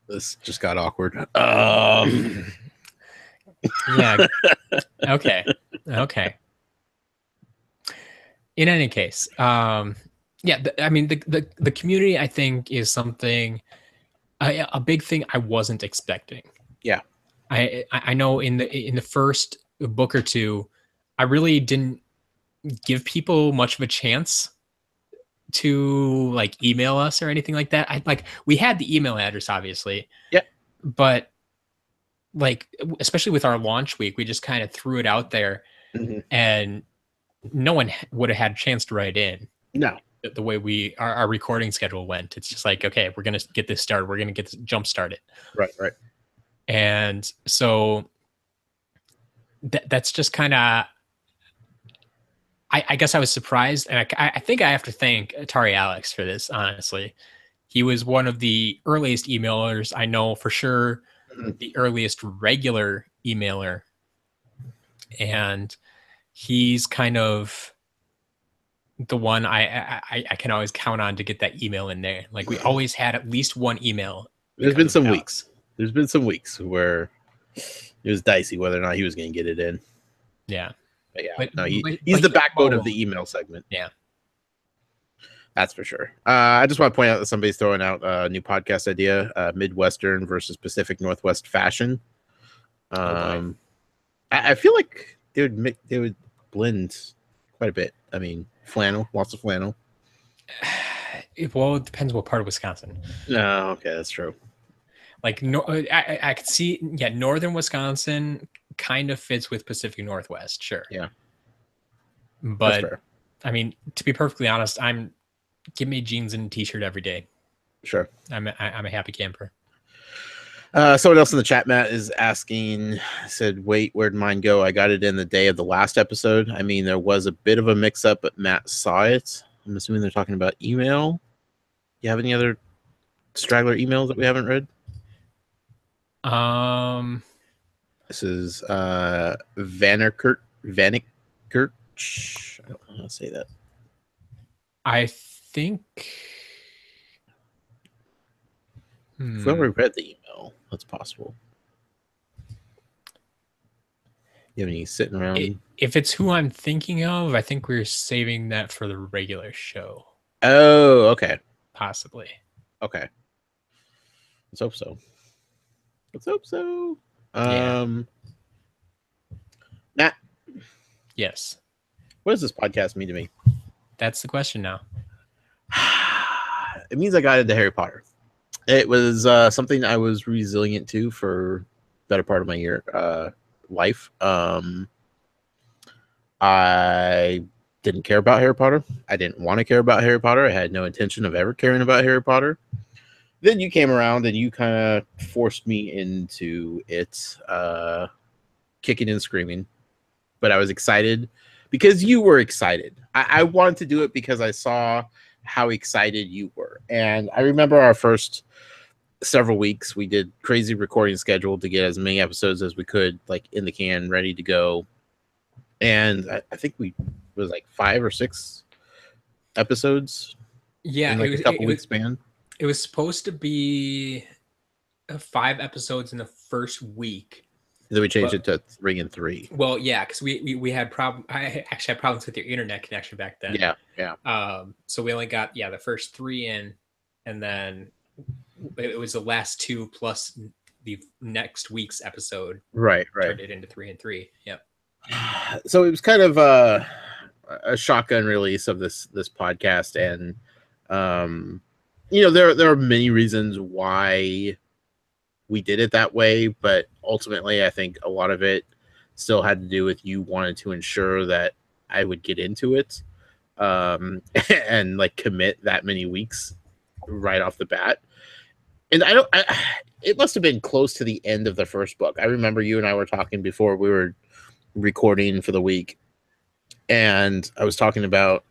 This just got awkward. Yeah. Okay. In any case, yeah, I mean, the community, I think, is something, a big thing I wasn't expecting. Yeah. I know in the first book or two, I really didn't give people much of a chance to like email us or anything like that. We had the email address, obviously. Yeah. But like, especially with our launch week, we just kind of threw it out there, and no one would have had a chance to write in. No. The way our recording schedule went, it's just like, okay, we're gonna get this started. We're gonna get this jump started. Right. And so that's just kind of. I guess I was surprised, and I think I have to thank Atari Alex for this. Honestly, he was one of the earliest emailers I know for sure, the earliest regular emailer, and he's kind of the one I can always count on to get that email in there. Like, we always had at least one email. There's been some weeks. There's been some weeks where it was dicey whether or not he was going to get it in. Yeah. But yeah, he's the backbone of the email segment. Yeah. That's for sure. I just want to point out that somebody's throwing out a new podcast idea, Midwestern versus Pacific Northwest fashion. I feel like they would blend quite a bit. I mean, flannel, lots of flannel. Well, it depends what part of Wisconsin. No, okay, that's true. Like, I could see, yeah, northern Wisconsin kind of fits with Pacific Northwest, sure. Yeah. But I mean, to be perfectly honest, give me jeans and a t-shirt every day. Sure. I'm a happy camper. Someone else in the chat, Matt, is asking, said, wait, where'd mine go? I got it in the day of the last episode. I mean, there was a bit of a mix-up, but Matt saw it. I'm assuming they're talking about email. You have any other straggler emails that we haven't read? This is Vanikert. I don't know how to say that. I think if we already read the email, that's possible. You have any sitting around? If it's who I'm thinking of, I think we're saving that for the regular show. Oh, okay. Possibly. Okay. Let's hope so. Yeah. Matt. Yes. What does this podcast mean to me? That's the question now. It means I got into Harry Potter. It was something I was resilient to for the better part of my life. I didn't care about Harry Potter. I didn't want to care about Harry Potter. I had no intention of ever caring about Harry Potter. Then you came around and you kind of forced me into it, kicking and screaming. But I was excited because you were excited. I wanted to do it because I saw how excited you were. And I remember our first several weeks, we did crazy recording schedule to get as many episodes as we could, like in the can, ready to go. And I think it was like 5 or 6 episodes. Yeah, in like a couple weeks span. It was supposed to be 5 episodes in the first week. Then we changed it to 3 and 3. Well, yeah, because we had I actually had problems with your internet connection back then. Yeah. So we only got the first 3 in, and then it was the last 2 plus the next week's episode. Right. Turned it into 3 and 3. Yep. So it was kind of a shotgun release of this podcast, and there are many reasons why we did it that way, but ultimately I think a lot of it still had to do with you wanted to ensure that I would get into it and like commit that many weeks right off the bat. And it must have been close to the end of the first book. I remember you and I were talking before we were recording for the week, and I was talking about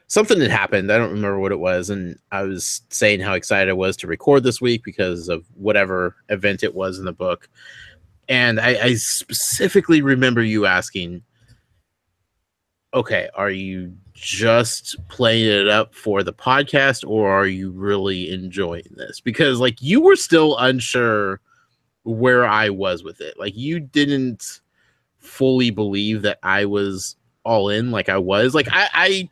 something that happened. I don't remember what it was. And I was saying how excited I was to record this week because of whatever event it was in the book. And I specifically remember you asking, okay, are you just playing it up for the podcast, or are you really enjoying this? Because like you were still unsure where I was with it. Like you didn't fully believe that I was all in like I was. Like I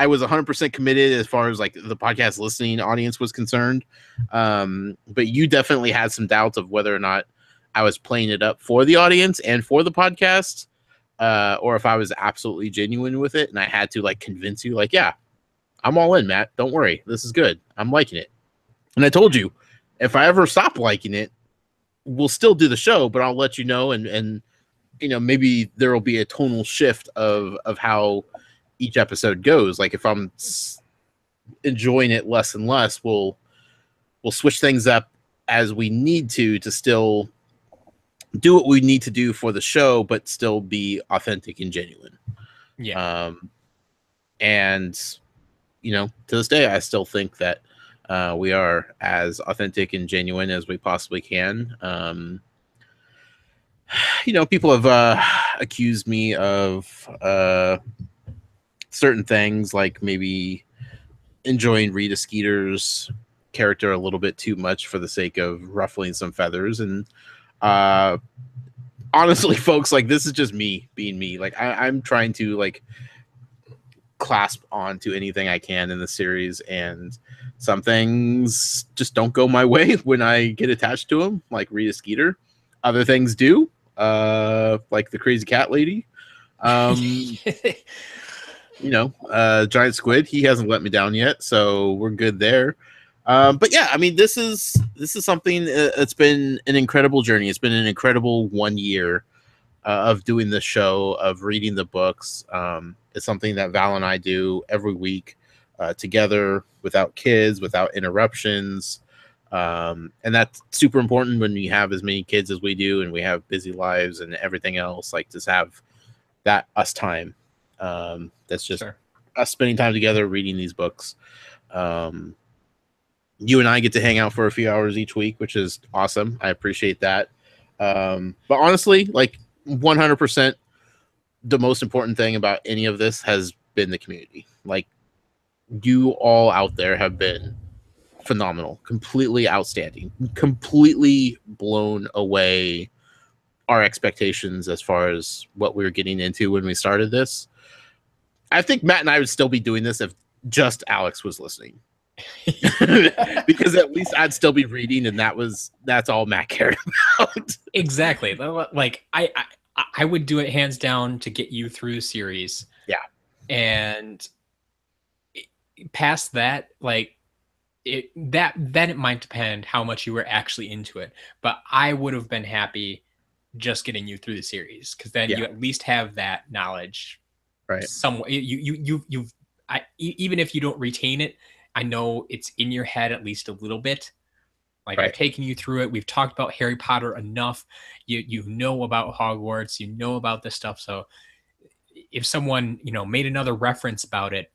was 100% committed as far as like the podcast listening audience was concerned. But you definitely had some doubts of whether or not I was playing it up for the audience and for the podcast, or if I was absolutely genuine with it. And I had to like convince you, like, yeah, I'm all in, Matt. Don't worry. This is good. I'm liking it. And I told you, if I ever stop liking it, we'll still do the show, but I'll let you know. And you know, maybe there will be a tonal shift of how each episode goes. Like if I'm enjoying it less and less, we'll switch things up as we need to still do what we need to do for the show, but still be authentic and genuine. Yeah. And you know, to this day, I still think that we are as authentic and genuine as we possibly can. You know, people have accused me of certain things, like maybe enjoying Rita Skeeter's character a little bit too much for the sake of ruffling some feathers. And honestly, folks, like this is just me being me. Like I'm trying to like clasp onto anything I can in the series, and some things just don't go my way when I get attached to them, like Rita Skeeter. Other things do, like the crazy cat lady. You know, Giant Squid, he hasn't let me down yet, so we're good there. But yeah, I mean, this is something. It's been an incredible journey. It's been an incredible 1 year of doing the show, of reading the books. It's something that Val and I do every week together, without kids, without interruptions. And that's super important when you have as many kids as we do, and we have busy lives and everything else. Like, to have that us time. That's just us spending time together reading these books. You and I get to hang out for a few hours each week, which is awesome. I appreciate that. But honestly, like 100%, the most important thing about any of this has been the community. Like, you all out there have been phenomenal, completely outstanding, completely blown away our expectations as far as what we were getting into when we started this. I think Matt and I would still be doing this if just Alex was listening. Because at least I'd still be reading, and that's all Matt cared about. Exactly. Like I would do it hands down to get you through the series. Yeah. And past that, like then it might depend how much you were actually into it. But I would have been happy just getting you through the series, because then you at least have that knowledge. Right. Even if you don't retain it, I know it's in your head at least a little bit. Like, I've taken you through it. We've talked about Harry Potter enough. You know about Hogwarts. You know about this stuff. So if someone, you know, made another reference about it,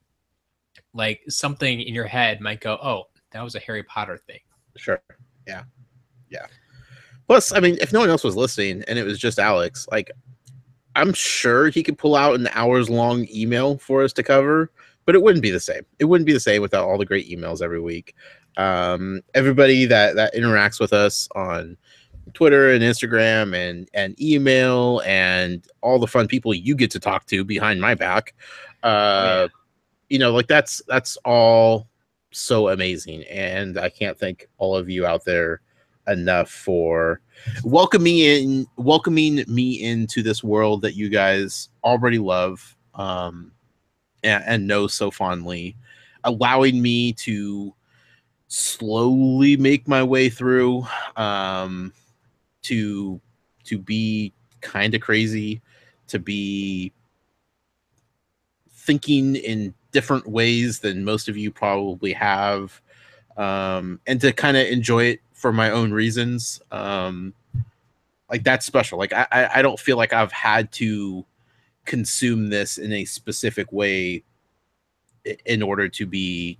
like something in your head might go, oh, that was a Harry Potter thing. Sure. Yeah. Yeah. Plus, I mean, if no one else was listening and it was just Alex, like, I'm sure he could pull out an hours-long email for us to cover, but it wouldn't be the same. It wouldn't be the same without all the great emails every week. Everybody that interacts with us on Twitter and Instagram and email, and all the fun people you get to talk to behind my back. You know, like that's all so amazing. And I can't thank all of you out there enough for welcoming me into this world that you guys already love and know so fondly, allowing me to slowly make my way through, to be kind of crazy, to be thinking in different ways than most of you probably have, and to kind of enjoy it for my own reasons. Like, that's special. Like, I don't feel like I've had to consume this in a specific way in order to be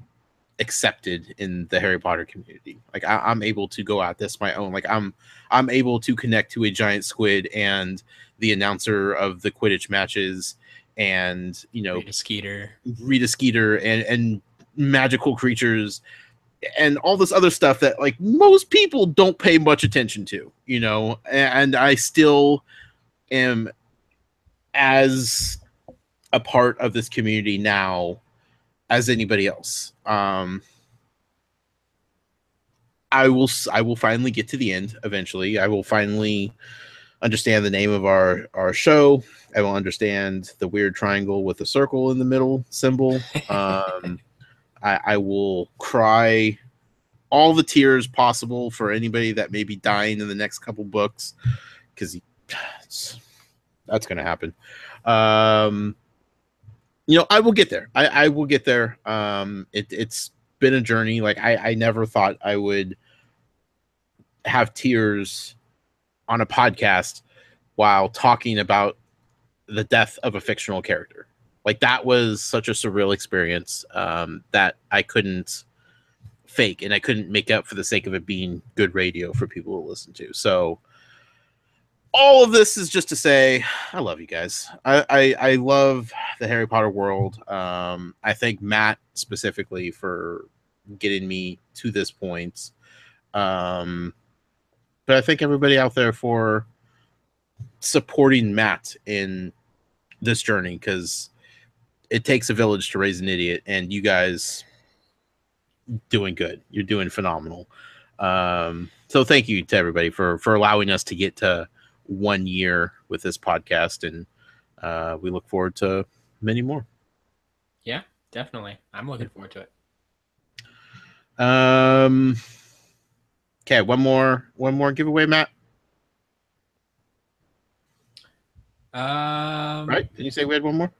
accepted in the Harry Potter community. Like, I'm able to go at this my own. Like, I'm able to connect to a giant squid and the announcer of the Quidditch matches and Rita Skeeter and magical creatures and all this other stuff that like most people don't pay much attention to, and I still am as a part of this community now as anybody else. I will finally get to the end eventually. I will finally understand the name of our show. I will understand the weird triangle with a circle in the middle symbol. I will cry all the tears possible for anybody that may be dying in the next couple books, because that's going to happen. I will get there. I will get there. It's been a journey. Like I never thought I would have tears on a podcast while talking about the death of a fictional character. Like that was such a surreal experience that I couldn't fake, and I couldn't make up for the sake of it being good radio for people to listen to. So all of this is just to say I love you guys. I love the Harry Potter world. I thank Matt specifically for getting me to this point. But I thank everybody out there for supporting Matt in this journey, because it takes a village to raise an idiot, and you guys doing good. You're doing phenomenal. So thank you to everybody for allowing us to get to 1 year with this podcast, and we look forward to many more. Yeah, definitely. I'm looking forward to it. Okay, one more giveaway, Matt. Right? Did you say we had one more?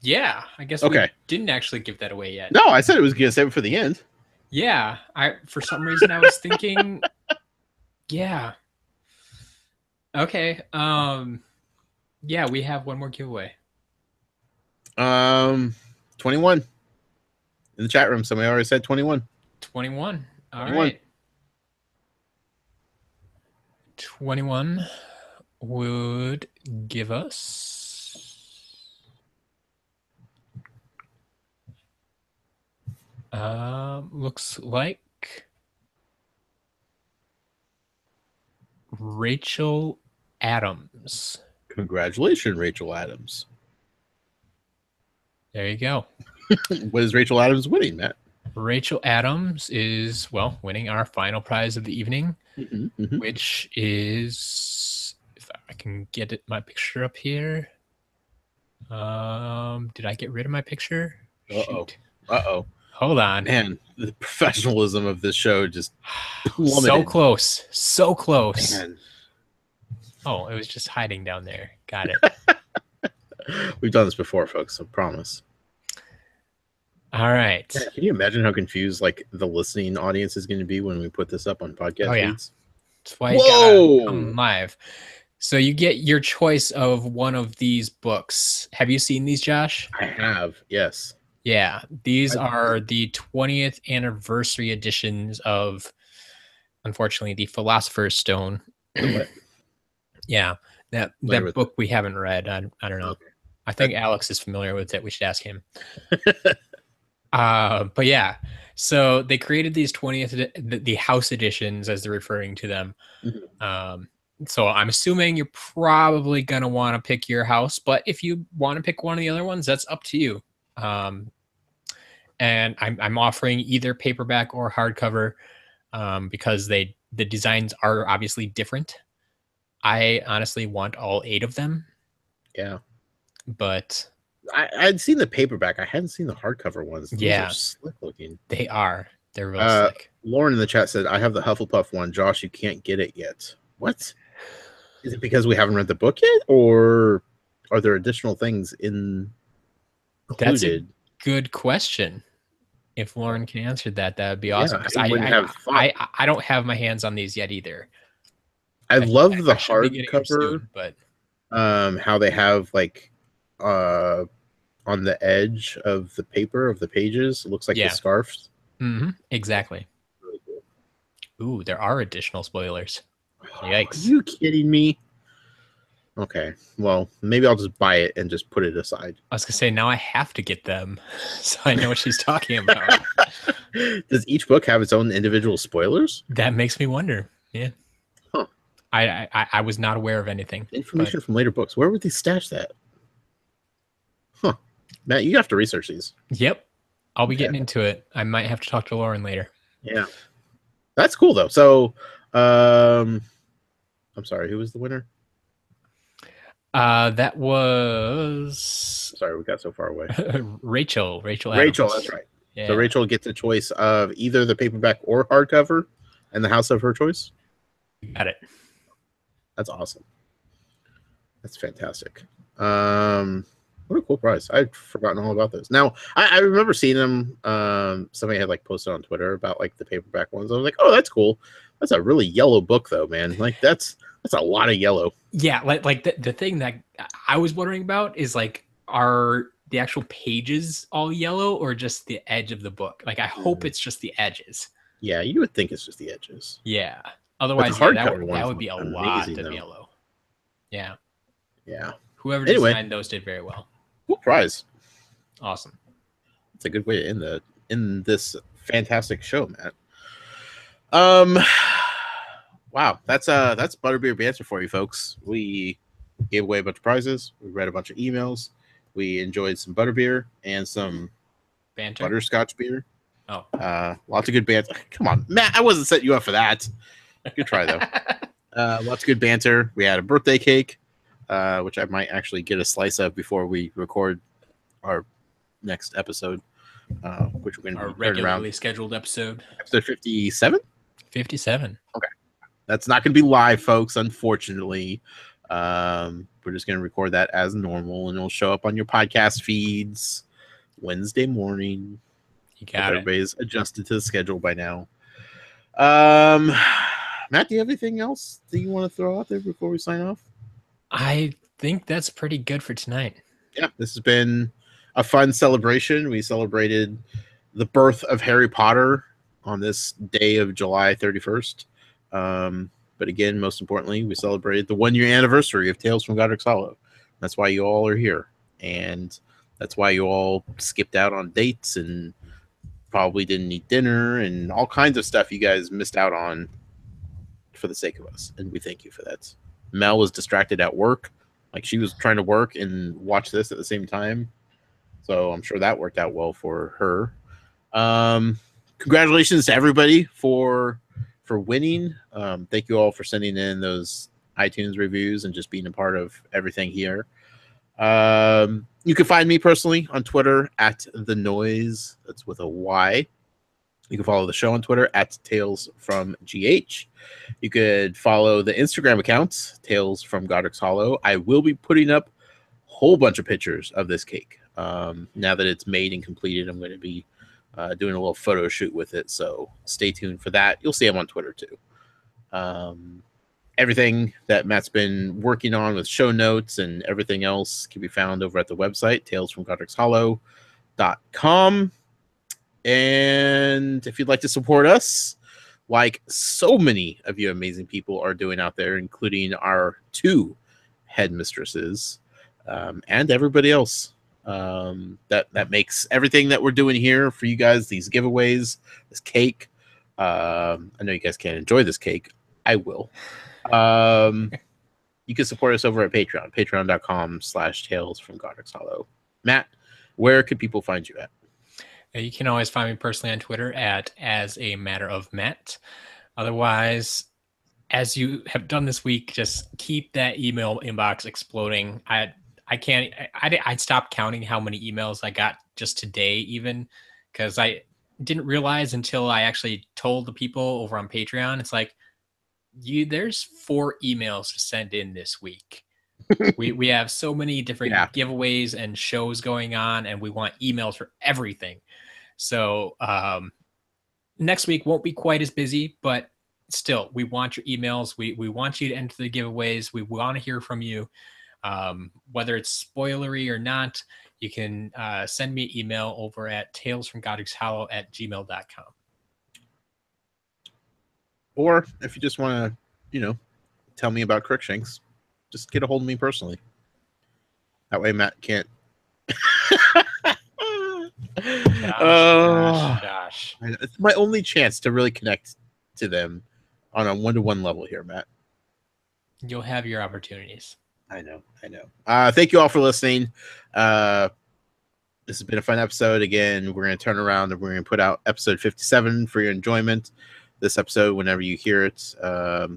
Yeah, I guess we didn't actually give that away yet. No, I said it was gonna save it for the end. Yeah, for some reason I was thinking. Yeah. Okay. Yeah, we have one more giveaway. 21 in the chat room. Somebody already said 21. 21. All right. 21 would give us looks like Rachel Adams. Congratulations, Rachel Adams. There you go. What is Rachel Adams winning, Matt? Rachel Adams is, winning our final prize of the evening, which is, if I can get my picture up here. Did I get rid of my picture? Uh-oh. Hold on. Man, the professionalism of this show just plummeted. So close. Man. Oh, it was just hiding down there. Got it. We've done this before, folks, I promise. All right. Yeah, can you imagine how confused like the listening audience is going to be when we put this up on podcast feeds? That's why you gotta come live. So you get your choice of one of these books. Have you seen these, Josh? I have, yes. Yeah, these are the 20th anniversary editions of, unfortunately, the Philosopher's Stone. Yeah, that book we haven't read. I don't know. Okay. I think Alex is familiar with it. We should ask him. But yeah, so they created these 20th, the house editions, as they're referring to them. So I'm assuming you're probably going to want to pick your house, but if you want to pick one of the other ones, that's up to you. And I'm offering either paperback or hardcover, because the designs are obviously different. I honestly want all 8 of them. Yeah. But I'd seen the paperback. I hadn't seen the hardcover ones. Those are slick looking. They are. They're real slick. Lauren in the chat said, I have the Hufflepuff one. Josh, you can't get it yet. What? Is it because we haven't read the book yet? Or are there additional things included? That's a good question. If Lauren can answer that, that would be awesome. I don't have my hands on these yet either. I love the hardcover, but how they have like on the edge of the paper of the pages, it looks like the scarves. Exactly. Really cool. Ooh, there are additional spoilers. Yikes. Are you kidding me? Okay. Well, maybe I'll just buy it and just put it aside. I was gonna say now I have to get them, so I know what she's talking about. Does each book have its own individual spoilers? That makes me wonder. Yeah. Huh. I was not aware of anything. Information from later books. Where would they stash that? Huh. Matt, you have to research these. Yep. I'll be getting into it. I might have to talk to Lauren later. Yeah. That's cool though. So I'm sorry, who was the winner? That was sorry, we got so far away. Rachel, that's right. Yeah. So Rachel gets a choice of either the paperback or hardcover and the house of her choice. Got it. That's awesome. That's fantastic. What a cool prize. I'd forgotten all about those. Now I remember seeing them. Somebody had like posted on Twitter about like the paperback ones. I was like, oh, that's cool. That's a really yellow book though, man. Like that's a lot of yellow. Yeah, like the thing that I was wondering about is like, are the actual pages all yellow or just the edge of the book? Like I hope it's just the edges. Yeah, you would think it's just the edges. Yeah. Otherwise, that would be a lot of yellow. Yeah. Yeah. Whoever designed those did very well. Cool prize. Awesome. It's a good way to end this fantastic show, Matt. Wow, that's Butterbeer Banter for you folks. We gave away a bunch of prizes. We read a bunch of emails. We enjoyed some butterbeer and some banter, butterscotch beer. Oh, lots of good banter. Come on, Matt, I wasn't setting you up for that. Good try though. Lots of good banter. We had a birthday cake, which I might actually get a slice of before we record our next episode, which we're going to our regularly scheduled episode 57. 57. Okay, that's not going to be live, folks. Unfortunately, we're just going to record that as normal, and it'll show up on your podcast feeds Wednesday morning. You got it. Everybody's adjusted to the schedule by now. Matt, do you have anything else that you want to throw out there before we sign off? I think that's pretty good for tonight. Yeah, this has been a fun celebration. We celebrated the birth of Harry Potter on this day of July 31st. But again, most importantly, we celebrated the 1-year anniversary of Tales from Godric's Hollow. That's why you all are here. And that's why you all skipped out on dates and probably didn't eat dinner and all kinds of stuff you guys missed out on for the sake of us. And we thank you for that. Mel was distracted at work. Like she was trying to work and watch this at the same time. So I'm sure that worked out well for her. Congratulations to everybody for winning. Thank you all for sending in those iTunes reviews and just being a part of everything here. You can find me personally on Twitter at The Noise. That's with a Y. You can follow the show on Twitter at Tales from GH. You could follow the Instagram account, Tales from Godric's Hollow. I will be putting up a whole bunch of pictures of this cake. Now that it's made and completed, I'm going to be doing a little photo shoot with it. So stay tuned for that. You'll see them on Twitter too. Everything that Matt's been working on with show notes and everything else can be found over at the website, talesfromgodricshollow.com. And if you'd like to support us, like so many of you amazing people are doing out there, including our 2 headmistresses and everybody else that makes everything that we're doing here for you guys, these giveaways, this cake. I know you guys can't enjoy this cake. I will. You can support us over at Patreon, patreon.com/Tales from Godric's Hollow. Matt, where could people find you at? You can always find me personally on Twitter at As a Matter of Matt. Otherwise, as you have done this week, just keep that email inbox exploding. I stopped counting how many emails I got just today, even because I didn't realize until I actually told the people over on Patreon. It's like, there's 4 emails to send in this week. we have so many different giveaways and shows going on, and we want emails for everything. So next week won't be quite as busy, but still, we want your emails. We want you to enter the giveaways. We want to hear from you. Whether it's spoilery or not, you can send me an email over at talesfromgodricshollow@gmail.com. Or if you just want to, tell me about Crookshanks, just get a hold of me personally. That way Matt can't. Josh. It's my only chance to really connect to them on a one-to-one level here, Matt. You'll have your opportunities. I know. Thank you all for listening. This has been a fun episode. Again, we're going to turn around and we're going to put out episode 57 for your enjoyment. This episode, whenever you hear it, not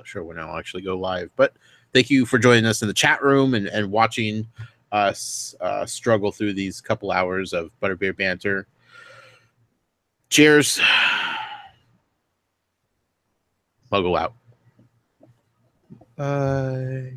sure when I'll actually go live, but thank you for joining us in the chat room and watching us struggle through these couple hours of Butterbeer banter. Cheers. Muggle out. Bye.